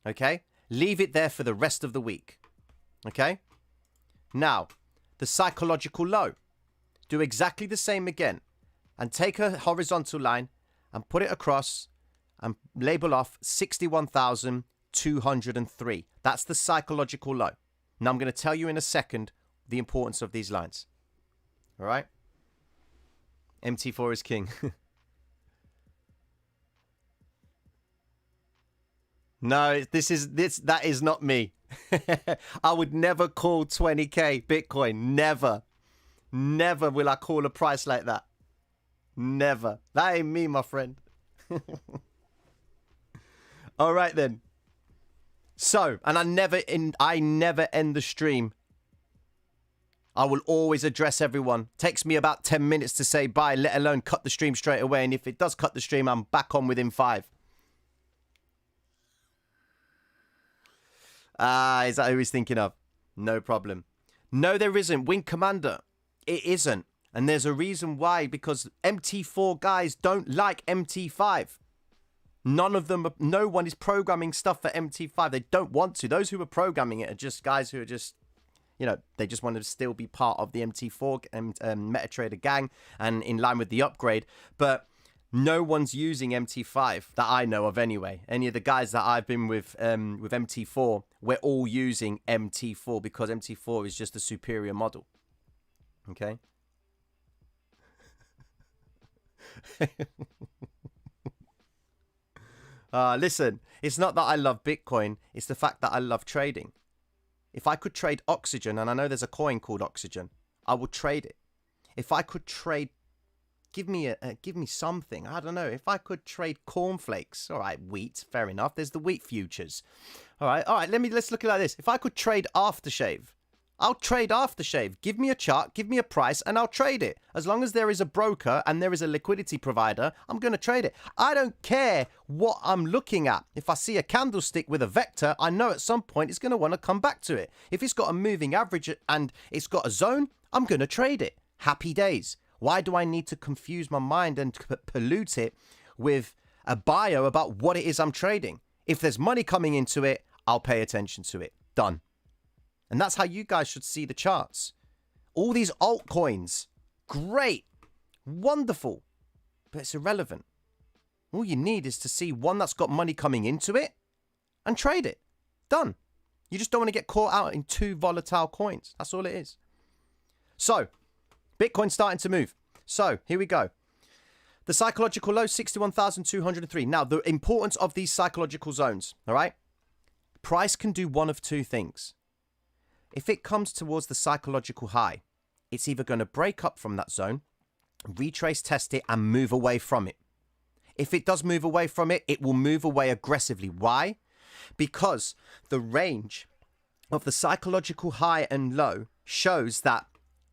Okay, leave it there for the rest of the week. Okay, now the psychological low. Do exactly the same again and take a horizontal line and put it across and label off 61,203. That's the psychological low. Now I'm going to tell you in a second the importance of these lines. All right. MT4 is king. No, that is not me. I would never call 20K Bitcoin. Never. Never will I call a price like that. Never. That ain't me, my friend. All right, then. So, and I never end the stream. I will always address everyone. Takes me about 10 minutes to say bye, let alone cut the stream straight away. And if it does cut the stream, I'm back on within 5. Is that who he's thinking of? No problem. No, there isn't. Wing Commander. It isn't. And there's a reason why, because MT4 guys don't like MT5. None of them, no one is programming stuff for MT5. They don't want to. Those who are programming it are just guys who are just, you know, they just want to still be part of the MT4 MetaTrader gang and in line with the upgrade. But no one's using MT5 that I know of anyway. Any of the guys that I've been with MT4, we're all using MT4 because MT4 is just a superior model. Okay. Listen, it's not that I love Bitcoin. It's the fact that I love trading. If I could trade oxygen, and I know there's a coin called oxygen, I would trade it. If I could trade, give me something. I don't know. If I could trade cornflakes, all right, wheat, fair enough. There's the wheat futures. All right. Let's look at it like this. If I could trade aftershave, I'll trade aftershave. Give me a chart, give me a price, and I'll trade it. As long as there is a broker and there is a liquidity provider, I'm going to trade it. I don't care what I'm looking at. If I see a candlestick with a vector, I know at some point it's going to want to come back to it. If it's got a moving average and it's got a zone, I'm going to trade it. Happy days. Why do I need to confuse my mind and pollute it with a bio about what it is I'm trading? If there's money coming into it, I'll pay attention to it. Done. And that's how you guys should see the charts. All these altcoins, great, wonderful, but it's irrelevant. All you need is to see one that's got money coming into it and trade it. Done. You just don't want to get caught out in two volatile coins. That's all it is. So, Bitcoin's starting to move. So, here we go. The psychological low, 61,203. Now, the importance of these psychological zones, all right? Price can do one of two things. If it comes towards the psychological high, it's either going to break up from that zone, retrace test it, and move away from it. If it does move away from it, it will move away aggressively. Why? Because the range of the psychological high and low shows that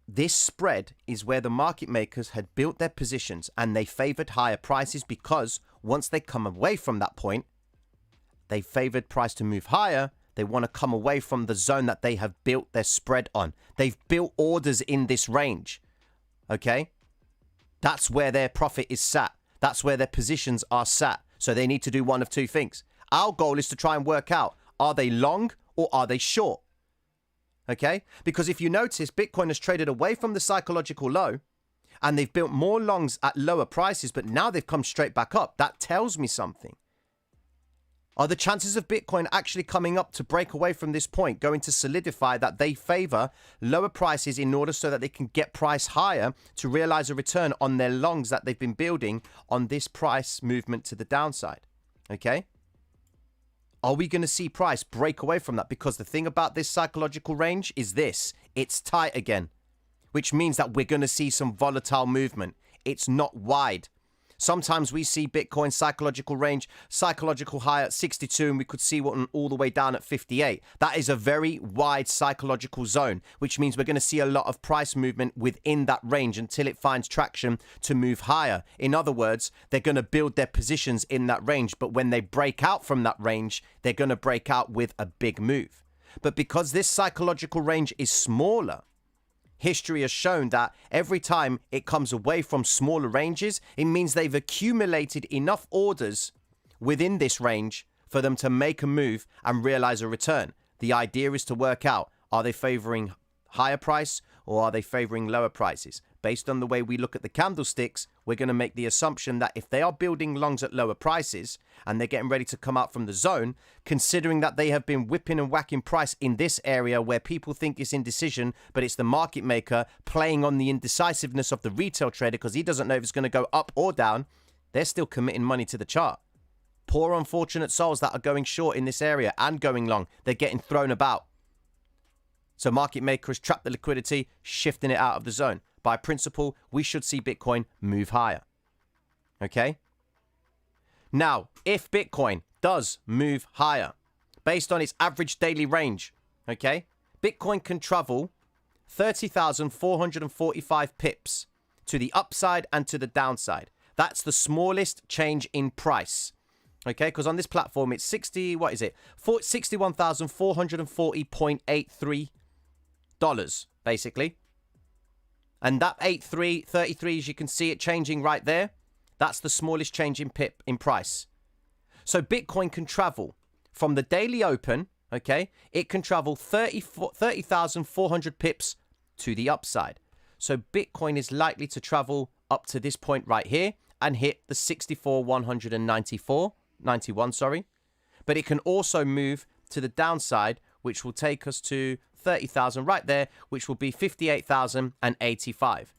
this spread is where the market makers had built their positions and they favored higher prices because once they come away from that point, they favored price to move higher. They want to come away from the zone that they have built their spread on. They've built orders in this range. Okay? That's where their profit is sat. That's where their positions are sat. So they need to do one of two things. Our goal is to try and work out, are they long or are they short? Okay? Because if you notice, Bitcoin has traded away from the psychological low and they've built more longs at lower prices, but now they've come straight back up. That tells me something. Are the chances of Bitcoin actually coming up to break away from this point going to solidify that they favor lower prices in order so that they can get price higher to realize a return on their longs that they've been building on this price movement to the downside? Okay? Are we going to see price break away from that? Because the thing about this psychological range is this. It's tight again, which means that we're going to see some volatile movement. It's not wide. Sometimes we see Bitcoin psychological range, psychological high at 62, and we could see one all the way down at 58. That is a very wide psychological zone, which means we're going to see a lot of price movement within that range until it finds traction to move higher. In other words, they're going to build their positions in that range, but when they break out from that range, they're going to break out with a big move. But because this psychological range is smaller, history has shown that every time it comes away from smaller ranges, it means they've accumulated enough orders within this range for them to make a move and realize a return. The idea is to work out, are they favoring higher price or are they favoring lower prices? Based on the way we look at the candlesticks, we're going to make the assumption that if they are building longs at lower prices and they're getting ready to come out from the zone, considering that they have been whipping and whacking price in this area where people think it's indecision, but it's the market maker playing on the indecisiveness of the retail trader because he doesn't know if it's going to go up or down, they're still committing money to the chart. Poor unfortunate souls that are going short in this area and going long, they're getting thrown about. So market maker has trapped the liquidity, shifting it out of the zone. By principle, we should see Bitcoin move higher. Okay? Now, if Bitcoin does move higher, based on its average daily range, okay, Bitcoin can travel 30,445 pips to the upside and to the downside. That's the smallest change in price. Okay, because on this platform, it's 61,440.83 dollars, basically. And that 33, as you can see it changing right there, that's the smallest change in pip in price. So Bitcoin can travel from the daily open, okay, it can travel 30,400 pips to the upside. So Bitcoin is likely to travel up to this point right here and hit the 91, sorry. But it can also move to the downside, which will take us to 30,000 right there, which will be 58,085.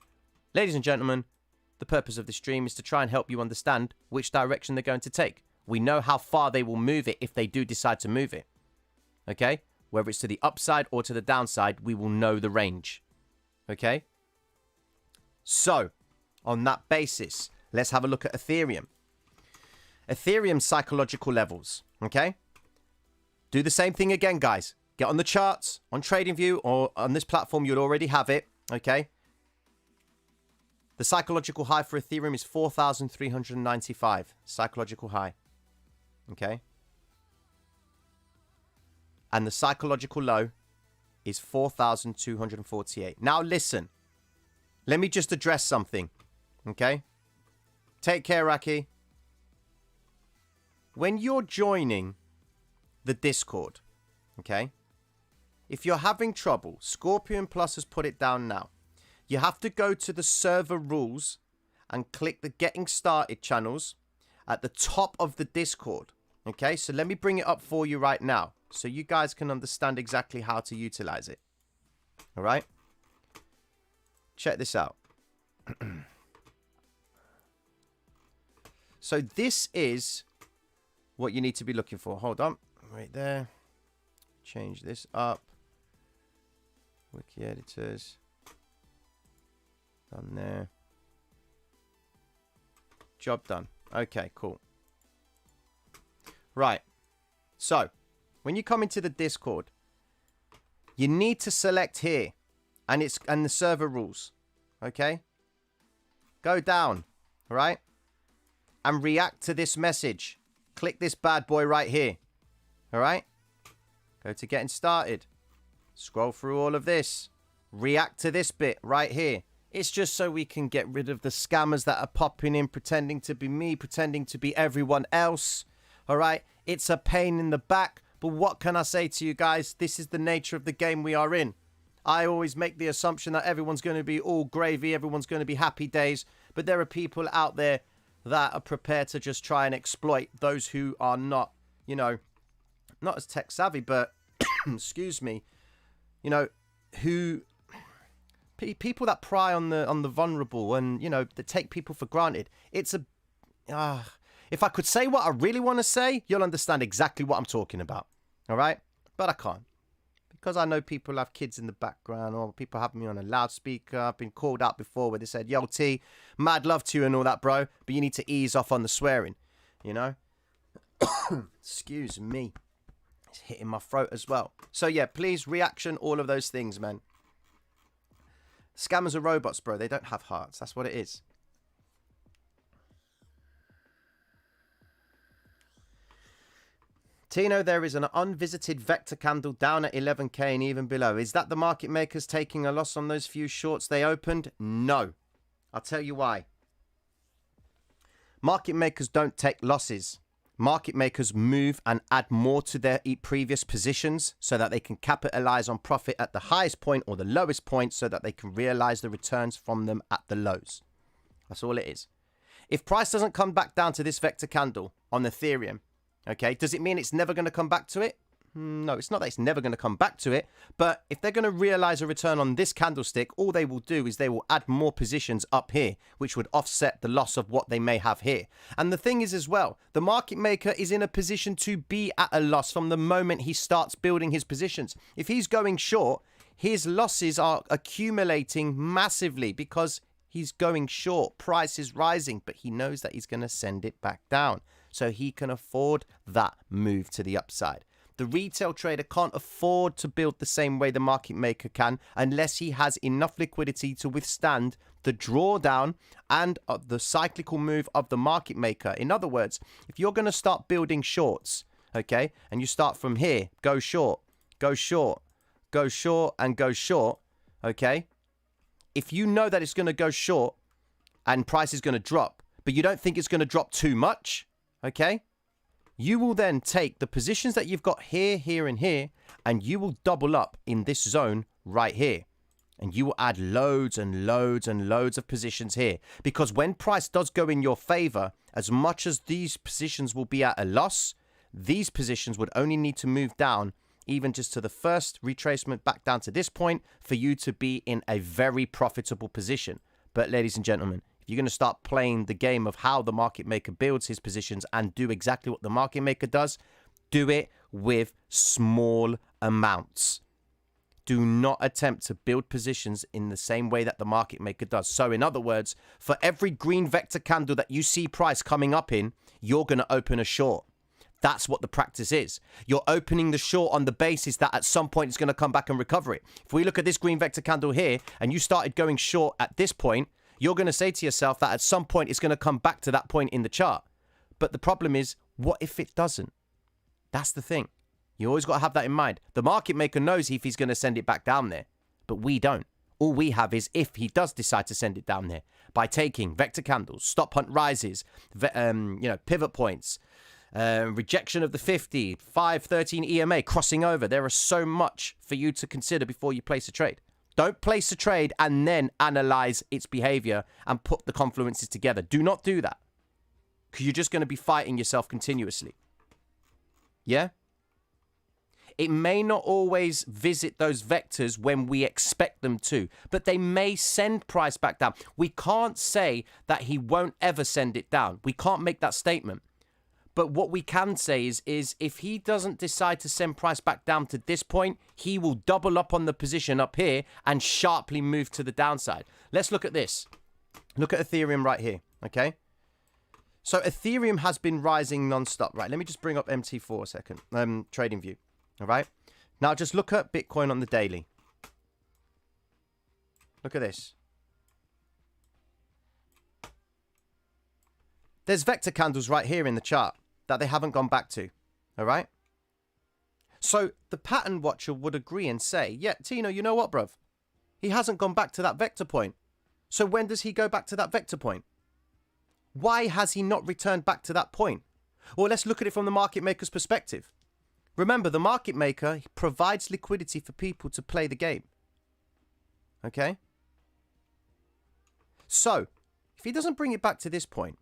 Ladies and gentlemen, the purpose of this stream is to try and help you understand which direction they're going to take. We know how far they will move it if they do decide to move it. Okay? Whether it's to the upside or to the downside, we will know the range. Okay? So, on that basis, let's have a look at Ethereum. Ethereum psychological levels. Okay? Do the same thing again, guys. Get on the charts, on TradingView, or on this platform, you'll already have it, okay? The psychological high for Ethereum is 4,395. Psychological high, okay? And the psychological low is 4,248. Now, listen. Let me just address something, okay? Take care, Raki. When you're joining the Discord, okay? If you're having trouble, Scorpion Plus has put it down now. You have to go to the server rules and click the Getting Started channels at the top of the Discord. Okay, so let me bring it up for you right now so you guys can understand exactly how to utilize it. All right? Check this out. So this is what you need to be looking for. Hold on. Right there. Change this up. Wiki editors. Done there. Job done. Okay, cool. Right. So, when you come into the Discord, you need to select here and the server rules. Okay? Go down, all right? And react to this message. Click this bad boy right here. All right? Go to getting started. Scroll through all of this. React to this bit right here. It's just so we can get rid of the scammers that are popping in, pretending to be me, pretending to be everyone else. All right? It's a pain in the back. But what can I say to you guys? This is the nature of the game we are in. I always make the assumption that everyone's going to be all gravy. Everyone's going to be happy days. But there are people out there that are prepared to just try and exploit those who are not, you know, not as tech savvy, but excuse me, you know, who people that pry on the vulnerable and, you know, that take people for granted. It's a if I could say what I really want to say, you'll understand exactly what I'm talking about. All right? But I can't. Because I know people have kids in the background, or people have me on a loudspeaker. I've been called out before where they said, yo, T, mad love to you and all that, bro, but you need to ease off on the swearing, you know? Excuse me. It's hitting my throat as well. So, yeah, please, reaction, all of those things, man. Scammers are robots, bro. They don't have hearts. That's what it is. Tino, there is an unvisited vector candle down at 11k and even below. Is that the market makers taking a loss on those few shorts they opened? No. I'll tell you why. Market makers don't take losses. Market makers move and add more to their previous positions so that they can capitalize on profit at the highest point or the lowest point so that they can realize the returns from them at the lows. That's all it is. If price doesn't come back down to this vector candle on Ethereum, okay, does it mean it's never going to come back to it? No, it's not that it's never going to come back to it. But if they're going to realize a return on this candlestick, all they will do is they will add more positions up here, which would offset the loss of what they may have here. And the thing is as well, the market maker is in a position to be at a loss from the moment he starts building his positions. If he's going short, his losses are accumulating massively because he's going short. Price is rising, but he knows that he's going to send it back down. So he can afford that move to the upside. The retail trader can't afford to build the same way the market maker can unless he has enough liquidity to withstand the drawdown and the cyclical move of the market maker. In other words, if you're going to start building shorts, okay, and you start from here, go short, go short, go short, and go short, okay, if you know that it's going to go short and price is going to drop, but you don't think it's going to drop too much, okay, you will then take the positions that you've got here, here, and here, and you will double up in this zone right here. And you will add loads and loads and loads of positions here. Because when price does go in your favor, as much as these positions will be at a loss, these positions would only need to move down even just to the first retracement back down to this point for you to be in a very profitable position. But ladies and gentlemen, you're going to start playing the game of how the market maker builds his positions and do exactly what the market maker does. Do it with small amounts. Do not attempt to build positions in the same way that the market maker does. So in other words, for every green vector candle that you see price coming up in, you're going to open a short. That's what the practice is. You're opening the short on the basis that at some point it's going to come back and recover it. If we look at this green vector candle here and you started going short at this point, you're going to say to yourself that at some point it's going to come back to that point in the chart. But the problem is, what if it doesn't? That's the thing. You always got to have that in mind. The market maker knows if he's going to send it back down there, but we don't. All we have is if he does decide to send it down there by taking vector candles, stop hunt rises, pivot points, rejection of the 50, 513 EMA, crossing over. There is so much for you to consider before you place a trade. Don't place a trade and then analyze its behavior and put the confluences together. Do not do that. Because you're just going to be fighting yourself continuously. Yeah? It may not always visit those vectors when we expect them to, but they may send price back down. We can't say that he won't ever send it down. We can't make that statement. But what we can say is if he doesn't decide to send price back down to this point, he will double up on the position up here and sharply move to the downside. Let's look at this. Look at Ethereum right here, okay? So Ethereum has been rising non-stop. Right, let me just bring up MT for a second. Trading view, all right? Now just look at Bitcoin on the daily. Look at this. There's vector candles right here in the chart that they haven't gone back to, all right? So the pattern watcher would agree and say, yeah, Tino, you know what, bruv? He hasn't gone back to that vector point. So when does he go back to that vector point? Why has he not returned back to that point? Well, let's look at it from the market maker's perspective. Remember, the market maker provides liquidity for people to play the game, okay? So if he doesn't bring it back to this point,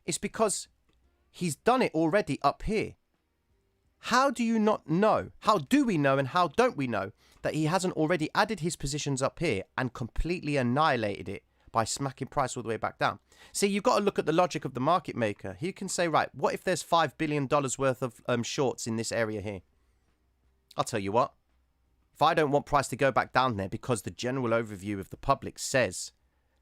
it's because He's done it already up here. How do you not know? How do we know and how don't we know that he hasn't already added his positions up here and completely annihilated it by smacking price all the way back down? See, you've got to look at the logic of the market maker. He can say, right, what if there's $5 billion worth of shorts in this area here? I'll tell you what. If I don't want price to go back down there because the general overview of the public says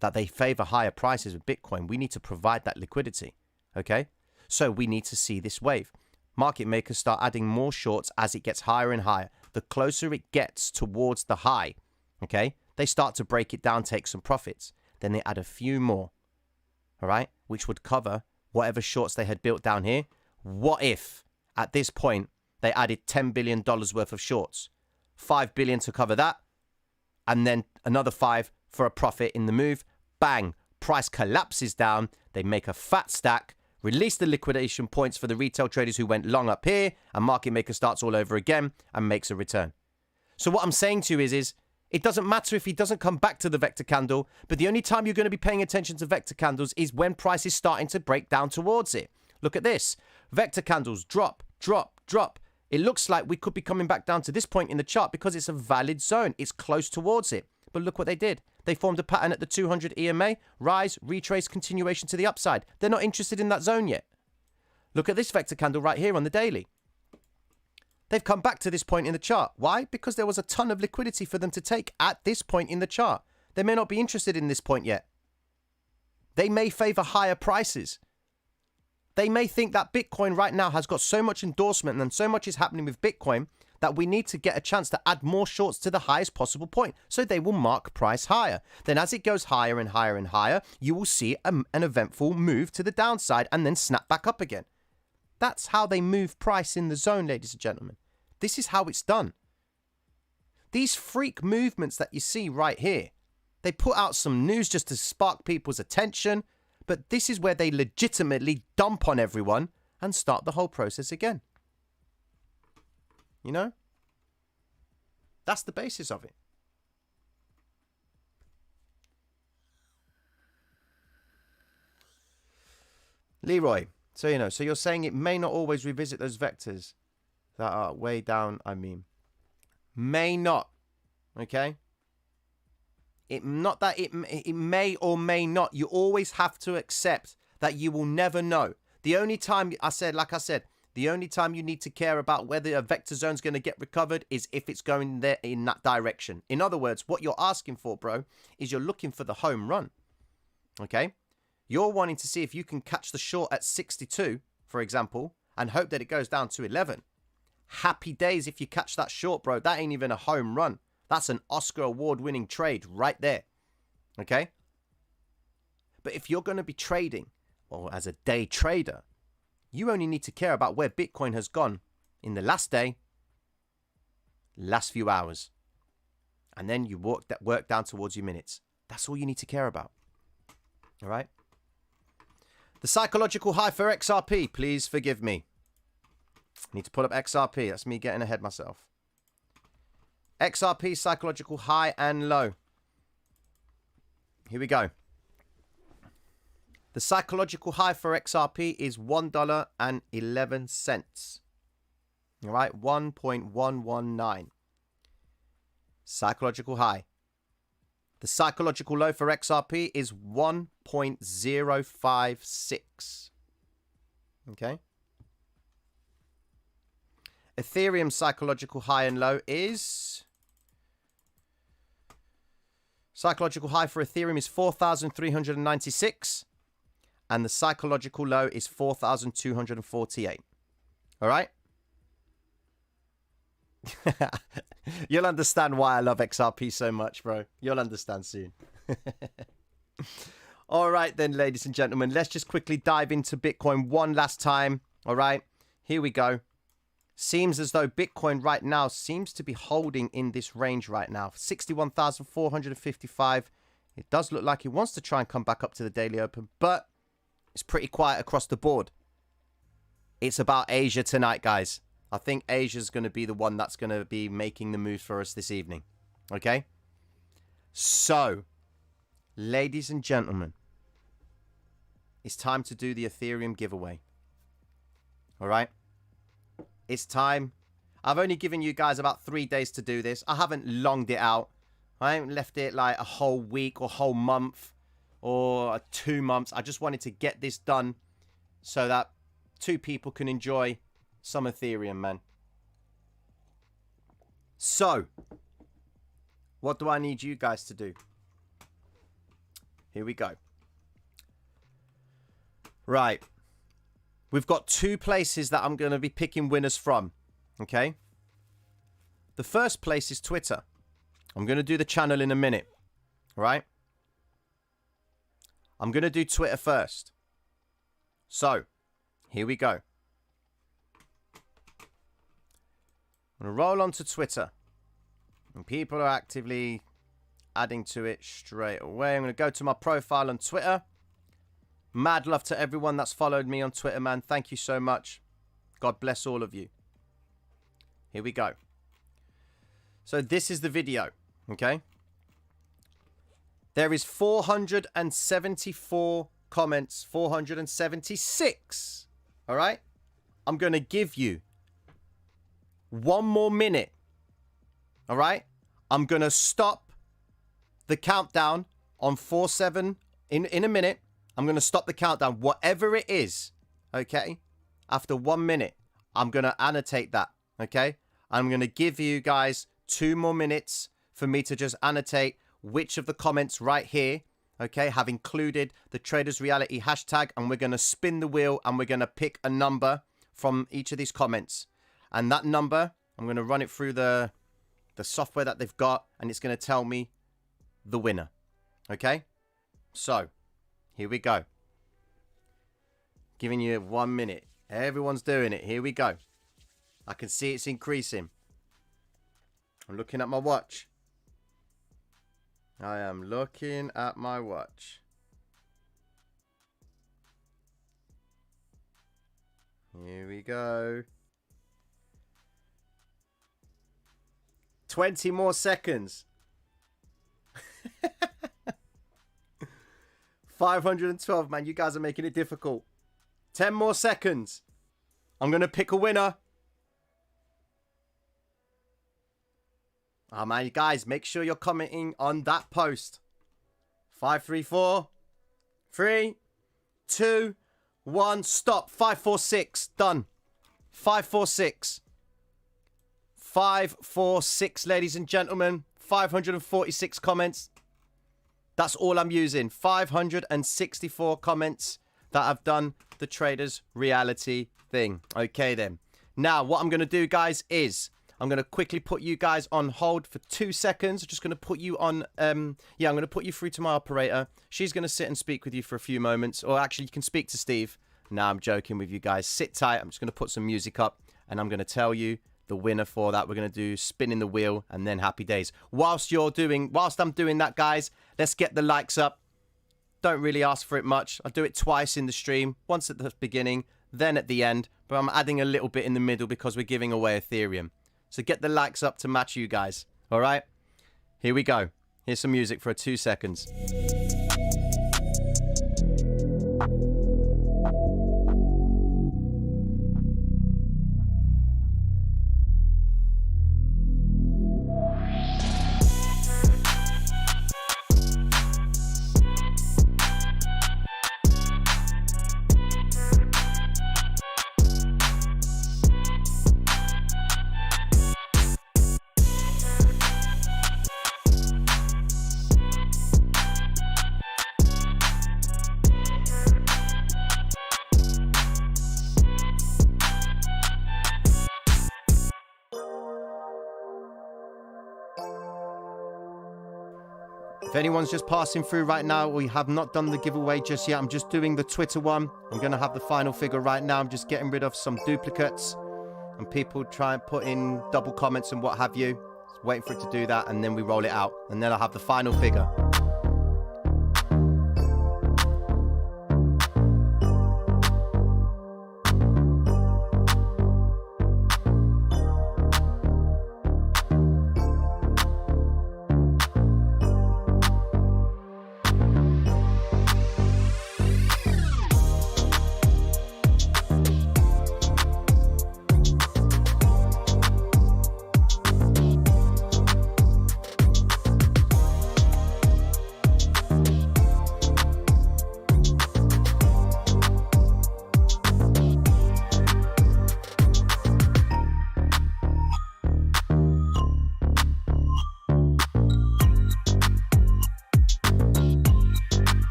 that they favor higher prices of Bitcoin, we need to provide that liquidity. Okay? So we need to see this wave. Market makers start adding more shorts as it gets higher and higher. The closer it gets towards the high, okay, they start to break it down, take some profits. Then they add a few more, all right, which would cover whatever shorts they had built down here. What if at this point they added $10 billion worth of shorts? $5 billion to cover that, and then another 5 for a profit in the move. Bang, price collapses down. They make a fat stack, release the liquidation points for the retail traders who went long up here, and market maker starts all over again and makes a return. So what I'm saying to you is it doesn't matter if he doesn't come back to the vector candle, but the only time you're going to be paying attention to vector candles is when price is starting to break down towards it. Look at this. Vector candles drop, drop, drop. It looks like we could be coming back down to this point in the chart because it's a valid zone. It's close towards it. But look what they did. They formed a pattern at the 200 EMA, rise, retrace, continuation to the upside. They're not interested in that zone yet. Look at this vector candle right here on the daily. They've come back to this point in the chart. Why? Because there was a ton of liquidity for them to take at this point in the chart. They may not be interested in this point yet. They may favor higher prices. They may think that Bitcoin right now has got so much endorsement and so much is happening with Bitcoin that we need to get a chance to add more shorts to the highest possible point. So they will mark price higher. Then as it goes higher and higher and higher, you will see an eventful move to the downside and then snap back up again. That's how they move price in the zone, ladies and gentlemen. This is how it's done. These freak movements that you see right here, they put out some news just to spark people's attention, but this is where they legitimately dump on everyone and start the whole process again. You know? That's the basis of it. Leroy, so you know, so you're saying it may not always revisit those vectors that are way down, may not, okay? It not that it may or may not. You always have to accept that you will never know. The only time the only time you need to care about whether a vector zone is going to get recovered is if it's going there in that direction. In other words, what you're asking for, bro, is you're looking for the home run. Okay? You're wanting to see if you can catch the short at 62, for example, and hope that it goes down to 11. Happy days if you catch that short, bro. That ain't even a home run. That's an Oscar award-winning trade right there. Okay? But if you're going to be trading, or as a day trader, you only need to care about where Bitcoin has gone in the last day, last few hours. And then you work down towards your minutes. That's all you need to care about. All right? The psychological high for XRP. Please forgive me. I need to pull up XRP. That's me getting ahead myself. XRP psychological high and low. Here we go. The psychological high for XRP is $1.11. All right, 1.119. Psychological high. The psychological low for XRP is 1.056. Okay. Ethereum psychological high and low is... Psychological high for Ethereum is 4,396. And the psychological low is 4,248. All right? You'll understand why I love XRP so much, bro. You'll understand soon. All right then, ladies and gentlemen. Let's just quickly dive into Bitcoin one last time. All right? Here we go. Seems as though Bitcoin right now seems to be holding in this range right now. 61,455. It does look like it wants to try and come back up to the daily open, but it's pretty quiet across the board. It's about Asia tonight, guys. I think Asia's going to be the one that's going to be making the move for us this evening. Okay? So, ladies and gentlemen, it's time to do the Ethereum giveaway. All right? It's time. I've only given you guys about 3 days to do this. I haven't longed it out. I haven't left it like a whole week or whole month or 2 months. I just wanted to get this done so that 2 people can enjoy some Ethereum, man. So, what do I need you guys to do? Here we go. Right. We've got 2 places that I'm going to be picking winners from. Okay? The first place is Twitter. I'm going to do the channel in a minute. All right? I'm going to do Twitter first. So, here we go. I'm going to roll onto Twitter. And people are actively adding to it straight away. I'm going to go to my profile on Twitter. Mad love to everyone that's followed me on Twitter, man. Thank you so much. God bless all of you. Here we go. So this is the video, okay? There is 474 comments, 476, all right? I'm going to give you 1 more minute, all right? I'm going to stop the countdown on 4-7 in a minute. I'm going to stop the countdown, whatever it is, okay? After 1 minute, I'm going to annotate that, okay? I'm going to give you guys 2 more minutes for me to just annotate which of the comments right here, okay, have included the Traders Reality hashtag, and we're going to spin the wheel and we're going to pick a number from each of these comments. And that number, I'm going to run it through the software that they've got, and it's going to tell me the winner, okay? So, here we go. Giving you 1 minute. Everyone's doing it. Here we go. I can see it's increasing. I'm looking at my watch. I am looking at my watch. Here we go. 20 more seconds. 512, man. You guys are making it difficult. 10 more seconds. I'm going to pick a winner. Oh, man, you guys, make sure you're commenting on that post. 5, 3, 4, 3, 2, 1, stop. 5, 4, 6, done. 5, 4, 6. 5, 4, 6, ladies and gentlemen. 546 comments. That's all I'm using. 564 comments that I've done the Traders Reality thing. Okay, then. Now, what I'm going to do, guys, is I'm going to quickly put you guys on hold for 2 seconds. I'm just going to put you on, I'm going to put you through to my operator. She's going to sit and speak with you for a few moments. Or actually, you can speak to Steve. No, I'm joking with you guys. Sit tight. I'm just going to put some music up, and I'm going to tell you the winner for that. We're going to do spinning the wheel and then happy days. Whilst I'm doing that, guys, let's get the likes up. Don't really ask for it much. I'll do it twice in the stream. Once at the beginning, then at the end. But I'm adding a little bit in the middle because we're giving away Ethereum. So get the likes up to match you guys. All right? Here we go. Here's some music for 2 seconds. If anyone's just passing through right now, we have not done the giveaway just yet. I'm just doing the Twitter one. I'm going to have the final figure right now. I'm just getting rid of some duplicates. And people try and put in double comments and what have you. Just waiting for it to do that, and then we roll it out. And then I'll have the final figure.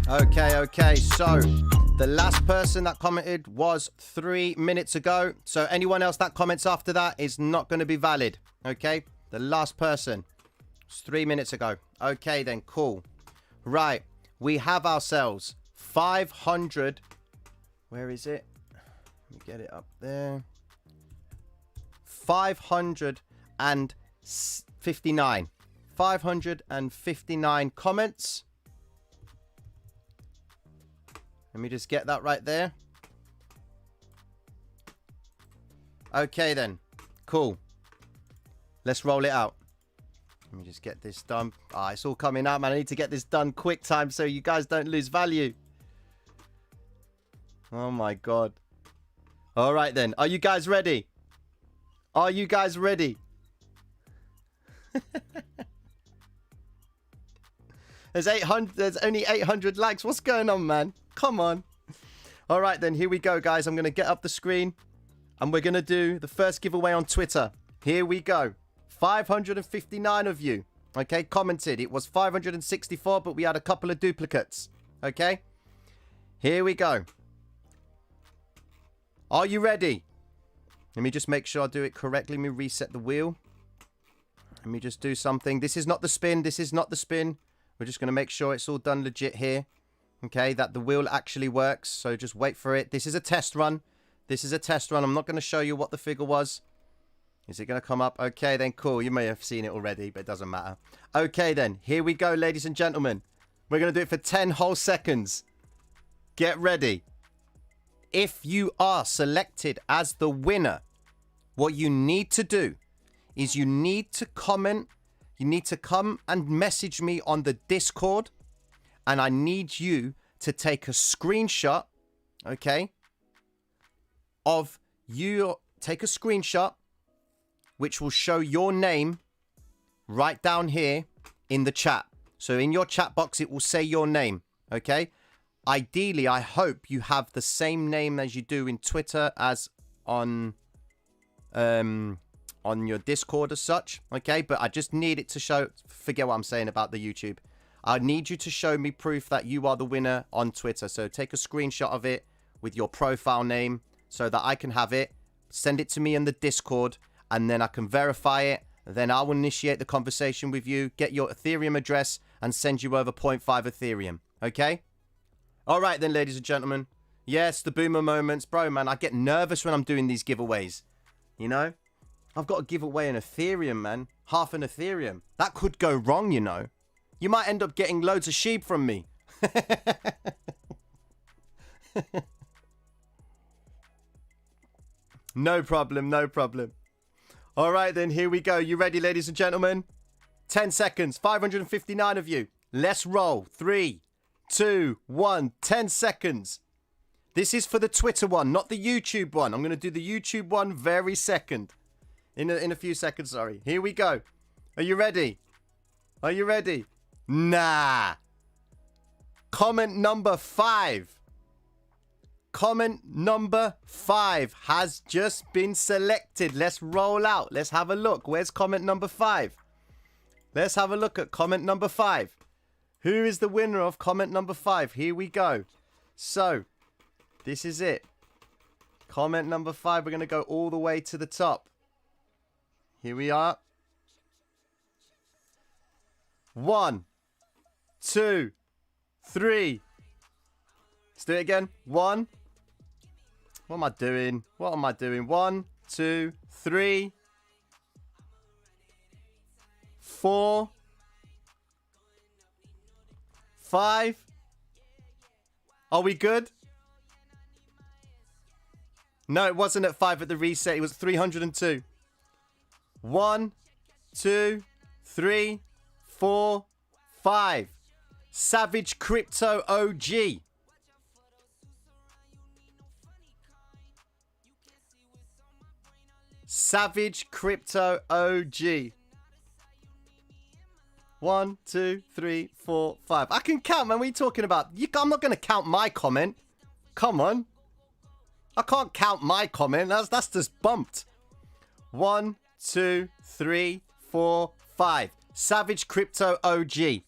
Okay. So the last person that commented was 3 minutes ago. So anyone else that comments after that is not going to be valid. Okay. The last person was 3 minutes ago. Okay, then. Cool. Right. We have ourselves 500. Where is it? Let me get it up there. 559. 559 comments. Let me just get that right there. Okay, then. Cool. Let's roll it out. Let me just get this done. Ah, it's all coming out, man. I need to get this done quick time so you guys don't lose value. Oh, my God. All right, then. Are you guys ready? Are you guys ready? There's only 800 likes. What's going on, man? Come on. All right, then. Here we go, guys. I'm going to get up the screen. And we're going to do the first giveaway on Twitter. Here we go. 559 of you, okay, commented. It was 564, but we had a couple of duplicates. Okay? Here we go. Are you ready? Let me just make sure I do it correctly. Let me reset the wheel. Let me just do something. This is not the spin. This is not the spin. We're just going to make sure it's all done legit here. Okay, that the wheel actually works. So just wait for it. This is a test run. This is a test run. I'm not going to show you what the figure was. Is it going to come up? Okay, then cool. You may have seen it already, but it doesn't matter. Okay, then. Here we go, ladies and gentlemen. We're going to do it for 10 whole seconds. Get ready. If you are selected as the winner, what you need to do is you need to comment. You need to come and message me on the Discord. And I need you to take a screenshot, okay, of you. Take a screenshot, which will show your name right down here in the chat. So in your chat box, it will say your name, okay? Ideally, I hope you have the same name as you do in Twitter as on your Discord as such, okay? But I just need it to show, forget what I'm saying about the YouTube. I need you to show me proof that you are the winner on Twitter. So take a screenshot of it with your profile name so that I can have it. Send it to me in the Discord. And then I can verify it. Then I will initiate the conversation with you, get your Ethereum address, and send you over 0.5 Ethereum. Okay? All right then, ladies and gentlemen. Yes, the boomer moments. Bro, man, I get nervous when I'm doing these giveaways. You know? I've got to give away an Ethereum, man. Half an Ethereum. That could go wrong, you know. You might end up getting loads of sheep from me. No problem, no problem. All right, then, here we go. You ready, ladies and gentlemen? 10 seconds. 559 of you. Let's roll. 3, 2, 1. 10 seconds. This is for the Twitter one, not the YouTube one. I'm going to do the YouTube one very second. In a few seconds, sorry. Here we go. Are you ready? Are you ready? Nah. Comment number 5. Comment number 5 has just been selected. Let's roll out. Let's have a look. Where's comment number 5? Let's have a look at comment number 5. Who is the winner of comment number 5? Here we go. So, this is it. Comment number 5. We're going to go all the way to the top. Here we are. 1, 2, 3. Let's do it again. 1. What am I doing? What am I doing? 1, 2, 3, 4, 5. Are we good? No, it wasn't at 5 at the reset. It was 302. 1, 2, 3, 4, 5. Savage Crypto OG. Savage Crypto OG. 1, 2, 3, 4, 5. I can count, man. What are you talking about? I'm not going to count my comment. Come on. I can't count my comment. That's just bumped. 1, 2, 3, 4, 5. Savage Crypto OG.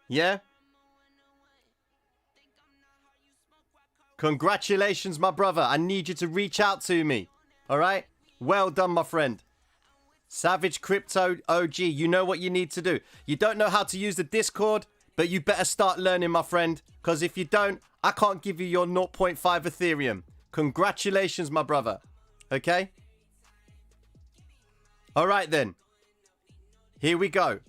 Yeah? Congratulations, my brother. I need you to reach out to me. All right? Well done, my friend. Savage Crypto OG, you know what you need to do. You don't know how to use the Discord, but you better start learning, my friend. Because if you don't, I can't give you your 0.5 Ethereum. Congratulations, my brother. Okay? All right, then. Here we go.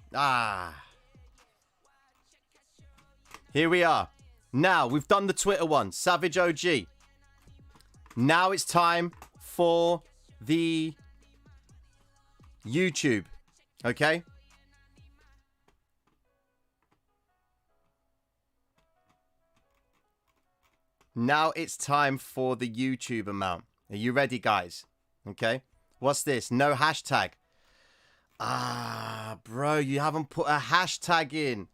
Here we are. Now, we've done the Twitter one. Savage OG. Now it's time for the YouTube. Okay? Now it's time for the YouTube amount. Are you ready, guys? Okay? What's this? No hashtag. Bro, you haven't put a hashtag in.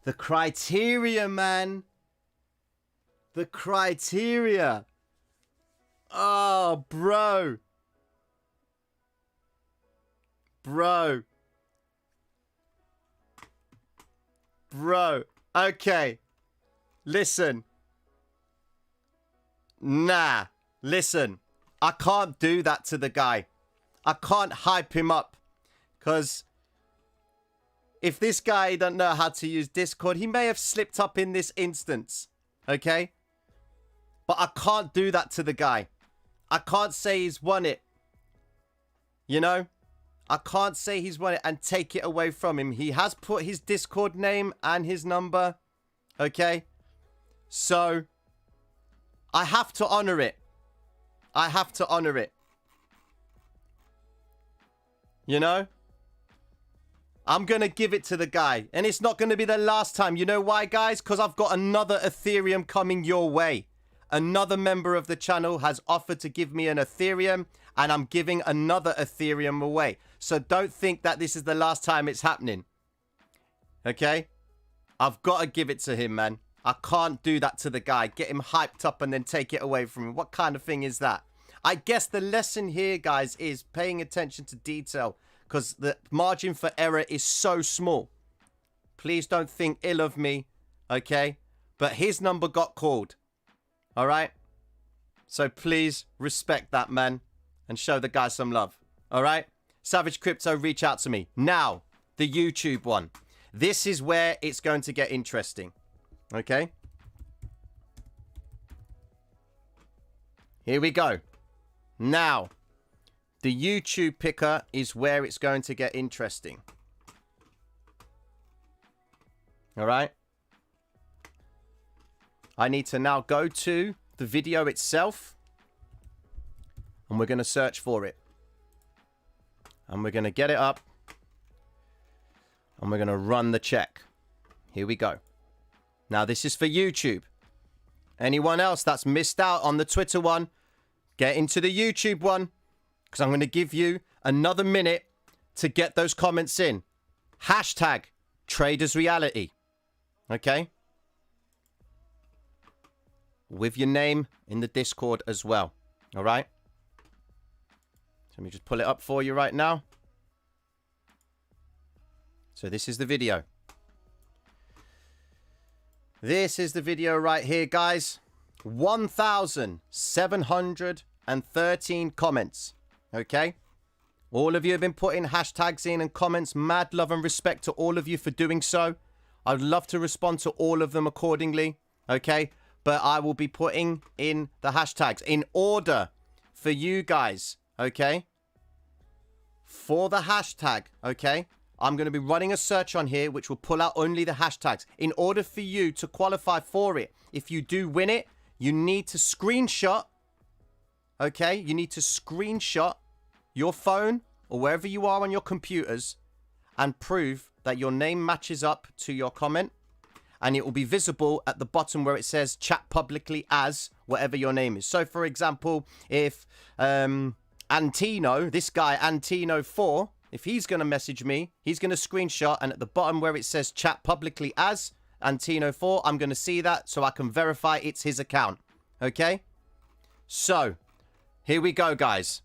The criteria, man. The criteria. Oh, bro. Bro. Okay. Listen. Nah. Listen. I can't do that to the guy. I can't hype him up. Because if this guy doesn't know how to use Discord, he may have slipped up in this instance. Okay? But I can't do that to the guy. I can't say he's won it. You know? I can't say he's won it and take it away from him. He has put his Discord name and his number. Okay? So, I have to honor it. I have to honor it. You know? I'm going to give it to the guy. And it's not going to be the last time. You know why, guys? Because I've got another Ethereum coming your way. Another member of the channel has offered to give me an Ethereum. And I'm giving another Ethereum away. So don't think that this is the last time it's happening. Okay? I've got to give it to him, man. I can't do that to the guy. Get him hyped up and then take it away from him. What kind of thing is that? I guess the lesson here, guys, is paying attention to detail. Because the margin for error is so small. Please don't think ill of me. Okay? But his number got called. Alright? So please respect that, man. And show the guy some love. Alright? Savage Crypto, reach out to me. Now, the YouTube one. This is where it's going to get interesting. Okay? Here we go. Now, the YouTube picker is where it's going to get interesting. Alright? I need to now go to the video itself. And we're going to search for it. And we're going to get it up. And we're going to run the check. Here we go. Now, this is for YouTube. Anyone else that's missed out on the Twitter one, get into the YouTube one. Because I'm going to give you another minute to get those comments in. Hashtag Traders Reality. Okay? With your name in the Discord as well. All right? So let me just pull it up for you right now. So this is the video. This is the video right here, guys. 1,713 comments. Okay? All of you have been putting hashtags in and comments. Mad love and respect to all of you for doing so. I'd love to respond to all of them accordingly. Okay? But I will be putting in the hashtags in order for you guys. Okay? For the hashtag. Okay? I'm going to be running a search on here which will pull out only the hashtags. In order for you to qualify for it, if you do win it, you need to screenshot. Okay? You need to screenshot your phone or wherever you are on your computers and prove that your name matches up to your comment. And it will be visible at the bottom where it says chat publicly as whatever your name is. So, for example, if Antino, this guy, Antino4, if he's going to message me, he's going to screenshot. And at the bottom where it says chat publicly as Antino4, I'm going to see that so I can verify it's his account. Okay? So, Here we go, guys.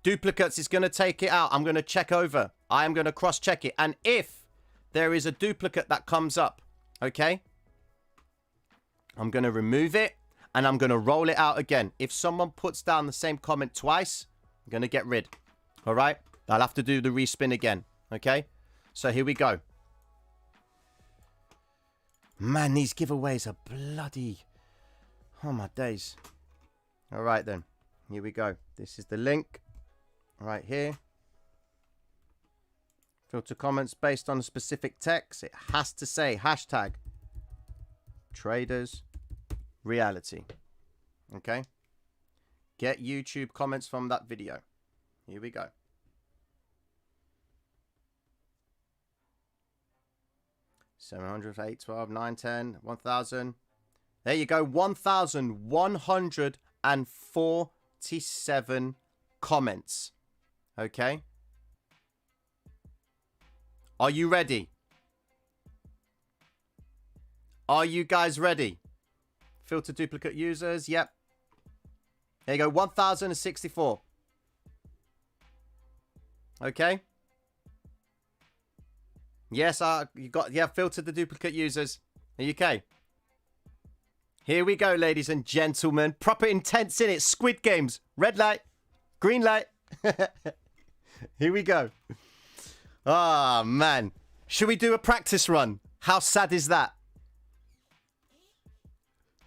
Duplicates is going to take it out. I'm going to check over. I am going to cross-check it. And if there is a duplicate that comes up, okay, I'm going to remove it and I'm going to roll it out again. If someone puts down the same comment twice, I'm going to get rid. All right? I'll have to do the respin again. Okay? So here we go. Man, these giveaways are bloody... Oh, my days. All right, then. Here we go. This is the link. Right here. Filter comments based on a specific text. It has to say hashtag traders reality. Okay? Get YouTube comments from that video. Here we go. Seven hundred, 8, 12, 9, 10, 1,000. There you go. 1,147 comments. Okay. Are you ready? Are you guys ready? Filter duplicate users. Yep. There you go. 1,064. Okay. Yes, you got, yeah, filtered the duplicate users. Are you okay? Here we go, ladies and gentlemen. Proper intense in it. Squid Games. Red light. Green light. Here we go. Ah, oh, man. Should we do a practice run? How sad is that?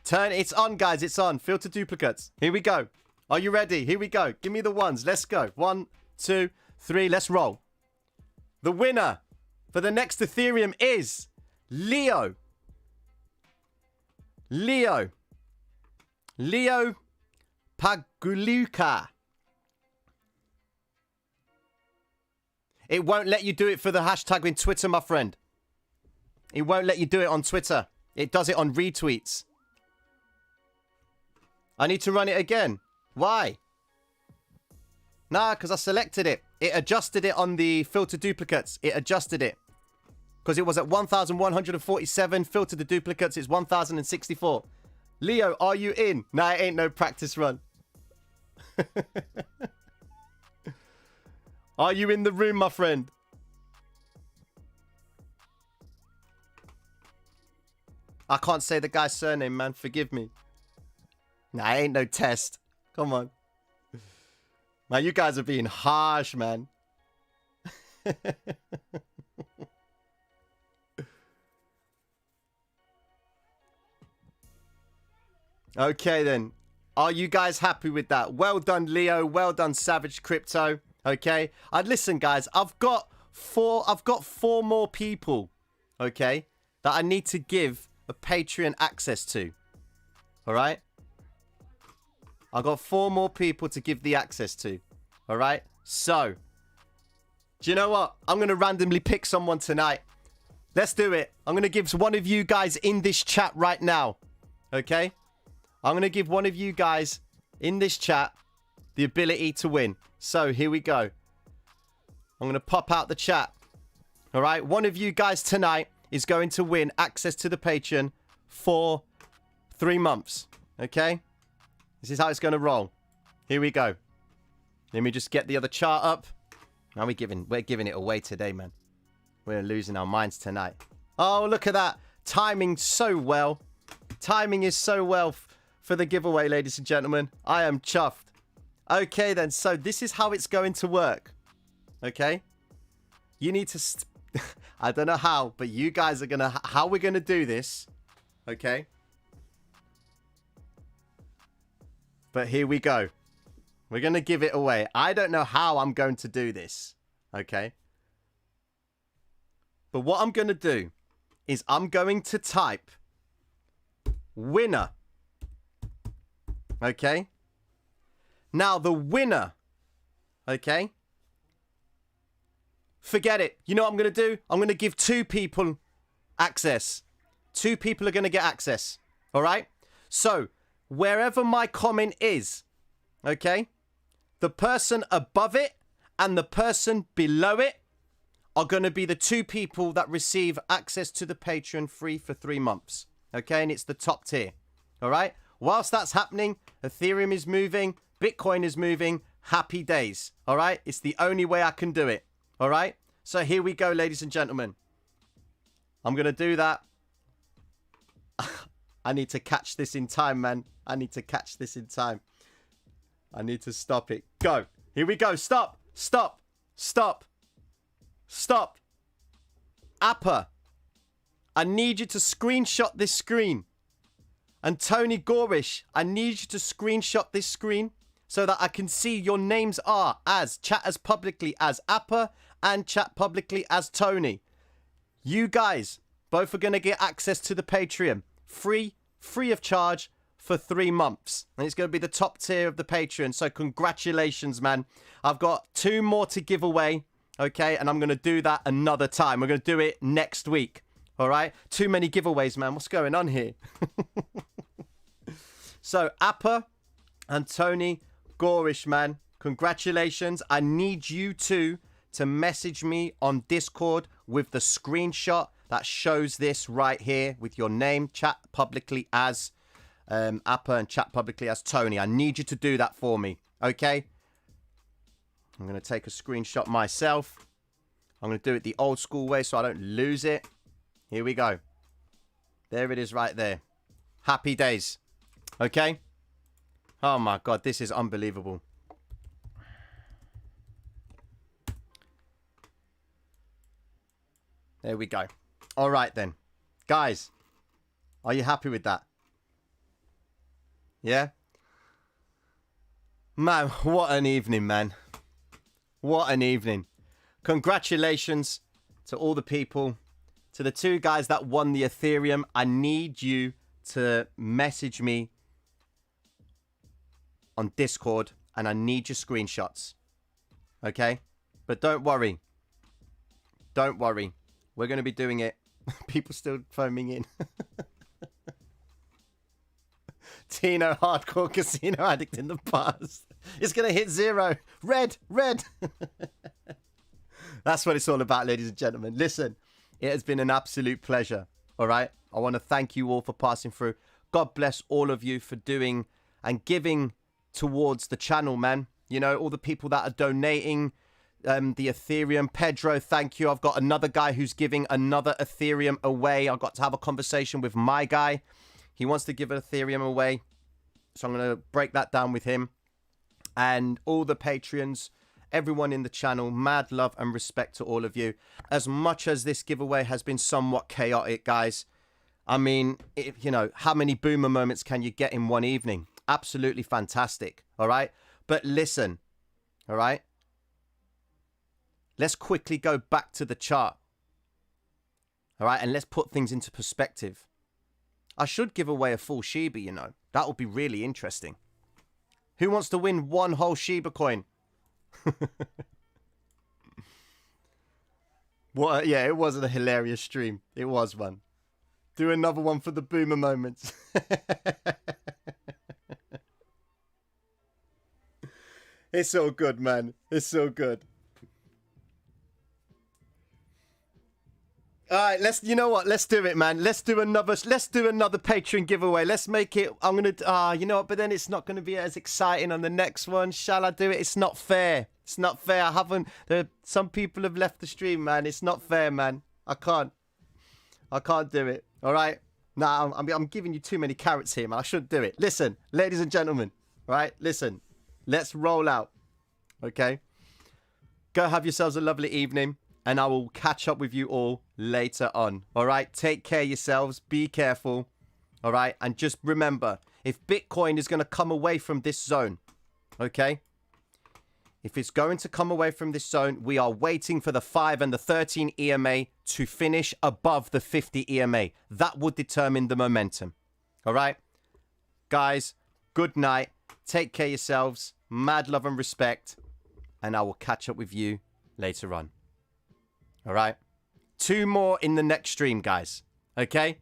Turn. It's on, guys. It's on. Filter duplicates. Here we go. Are you ready? Here we go. Give me the ones. Let's go. 1, 2, 3. Let's roll. The winner for the next Ethereum is Leo. Leo Paguluka. It won't let you do it for the hashtag in Twitter, my friend. It won't let you do it on Twitter. It does it on retweets. I need to run it again. Why? Nah, because I selected it. It adjusted it on the filter duplicates. It adjusted it. Because it was at 1,147. Filter the duplicates. It's 1,064. Leo, are you in? Nah, it ain't no practice run. Are you in the room, my friend? I can't say the guy's surname, man. Forgive me. Nah, ain't no test. Come on. Man, you guys are being harsh, man. Okay, then. Are you guys happy with that? Well done, Leo. Well done, Savage Crypto. Okay. Listen, guys. I've got four more people. Okay. That I need to give a Patreon access to. All right. I've got 4 more people to give the access to. All right. So, do you know what? I'm going to randomly pick someone tonight. Let's do it. I'm going to give one of you guys in this chat right now. Okay. I'm going to give one of you guys in this chat the ability to win. So, here we go. I'm going to pop out the chat. All right. One of you guys tonight is going to win access to the Patreon for 3 months. Okay. This is how it's going to roll. Here we go. Let me just get the other chart up. Now we're giving it away today, man. We're losing our minds tonight. Oh, look at that. Timing so well. Timing is so well for the giveaway, ladies and gentlemen. I am chuffed. Okay, then. So this is how it's going to work. Okay. You need to... I don't know how, but you guys are going to... How we're going to do this. Okay. But here we go. We're going to give it away. I don't know how I'm going to do this. Okay. But what I'm going to do is I'm going to type winner. Okay. Now the winner. Okay. Forget it. You know what I'm going to do? I'm going to give 2 people access. 2 people are going to get access. All right. So wherever my comment is, okay, the person above it and the person below it are going to be the 2 people that receive access to the Patreon free for 3 months. Okay, and it's the top tier. All right. Whilst that's happening, Ethereum is moving. Bitcoin is moving. Happy days. All right. It's the only way I can do it. All right. So here we go, ladies and gentlemen. I'm going to do that. I need to catch this in time, man. I need to catch this in time. I need to stop it. Go. Here we go. Stop. Stop. Stop. Stop. Appa, I need you to screenshot this screen. And Tony Gorish, I need you to screenshot this screen so that I can see your names are as chat as publicly as Appa and chat publicly as Tony. You guys both are going to get access to the Patreon. Free of charge for 3 months. And it's going to be the top tier of the Patreon. So congratulations, man. I've got 2 more to give away. Okay, and I'm going to do that another time. We're going to do it next week. All right? Too many giveaways, man. What's going on here? So, Appa and Tony Gorish, man. Congratulations. I need you two to message me on Discord with the screenshot that shows this right here with your name. Chat publicly as Appa and chat publicly as Tony. I need you to do that for me. Okay? I'm going to take a screenshot myself. I'm going to do it the old school way so I don't lose it. Here we go. There it is right there. Happy days. Okay? Oh my God, this is unbelievable. There we go. All right then. Guys, are you happy with that? Yeah? Man, what an evening, man. What an evening. Congratulations to all the people, to the 2 guys that won the Ethereum. I need you to message me on Discord and I need your screenshots. Okay? But don't worry. Don't worry. We're going to be doing it. People still foaming in. Tino, hardcore casino addict in the past. It's going to hit 0. Red. That's what it's all about, ladies and gentlemen. Listen, it has been an absolute pleasure. All right. I want to thank you all for passing through. God bless all of you for doing and giving towards the channel, man. You know, all the people that are donating the Ethereum. Pedro, thank you. I've got another guy who's giving another Ethereum away. I got to have a conversation with my guy. He wants to give an Ethereum away. So I'm going to break that down with him. And all the Patreons, everyone in the channel, mad love and respect to all of you. As much as this giveaway has been somewhat chaotic, guys, I mean, you know, how many boomer moments can you get in one evening? Absolutely fantastic, all right? But listen, all right? Let's quickly go back to the chart, all right? And let's put things into perspective. I should give away a full Shiba, you know. That would be really interesting. Who wants to win one whole Shiba coin? What? Yeah, it wasn't a hilarious stream. It was one. Do another one for the boomer moments. It's all good, man. It's all good. All right, you know what? Let's do it, man. Let's do another Patreon giveaway. Let's make it, I'm going to, you know what? But then it's not going to be as exciting on the next one. Shall I do it? It's not fair. It's not fair. Some people have left the stream, man. It's not fair, man. I can't do it. All right. Nah, I'm giving you too many carrots here, man. I shouldn't do it. Listen, ladies and gentlemen, all right? Listen, let's roll out. Okay. Go have yourselves a lovely evening. And I will catch up with you all later on. All right? Take care of yourselves. Be careful. All right? And just remember, if Bitcoin is going to come away from this zone, okay? If it's going to come away from this zone, we are waiting for the 5 and the 13 EMA to finish above the 50 EMA. That would determine the momentum. All right? Guys, good night. Take care of yourselves. Mad love and respect. And I will catch up with you later on. All right. 2 more in the next stream, guys. Okay?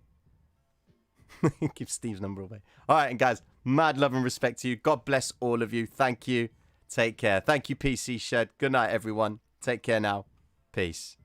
Give Steve's number away. All right, and guys, mad love and respect to you. God bless all of you. Thank you. Take care. Thank you, PC Shed. Good night, everyone. Take care now. Peace.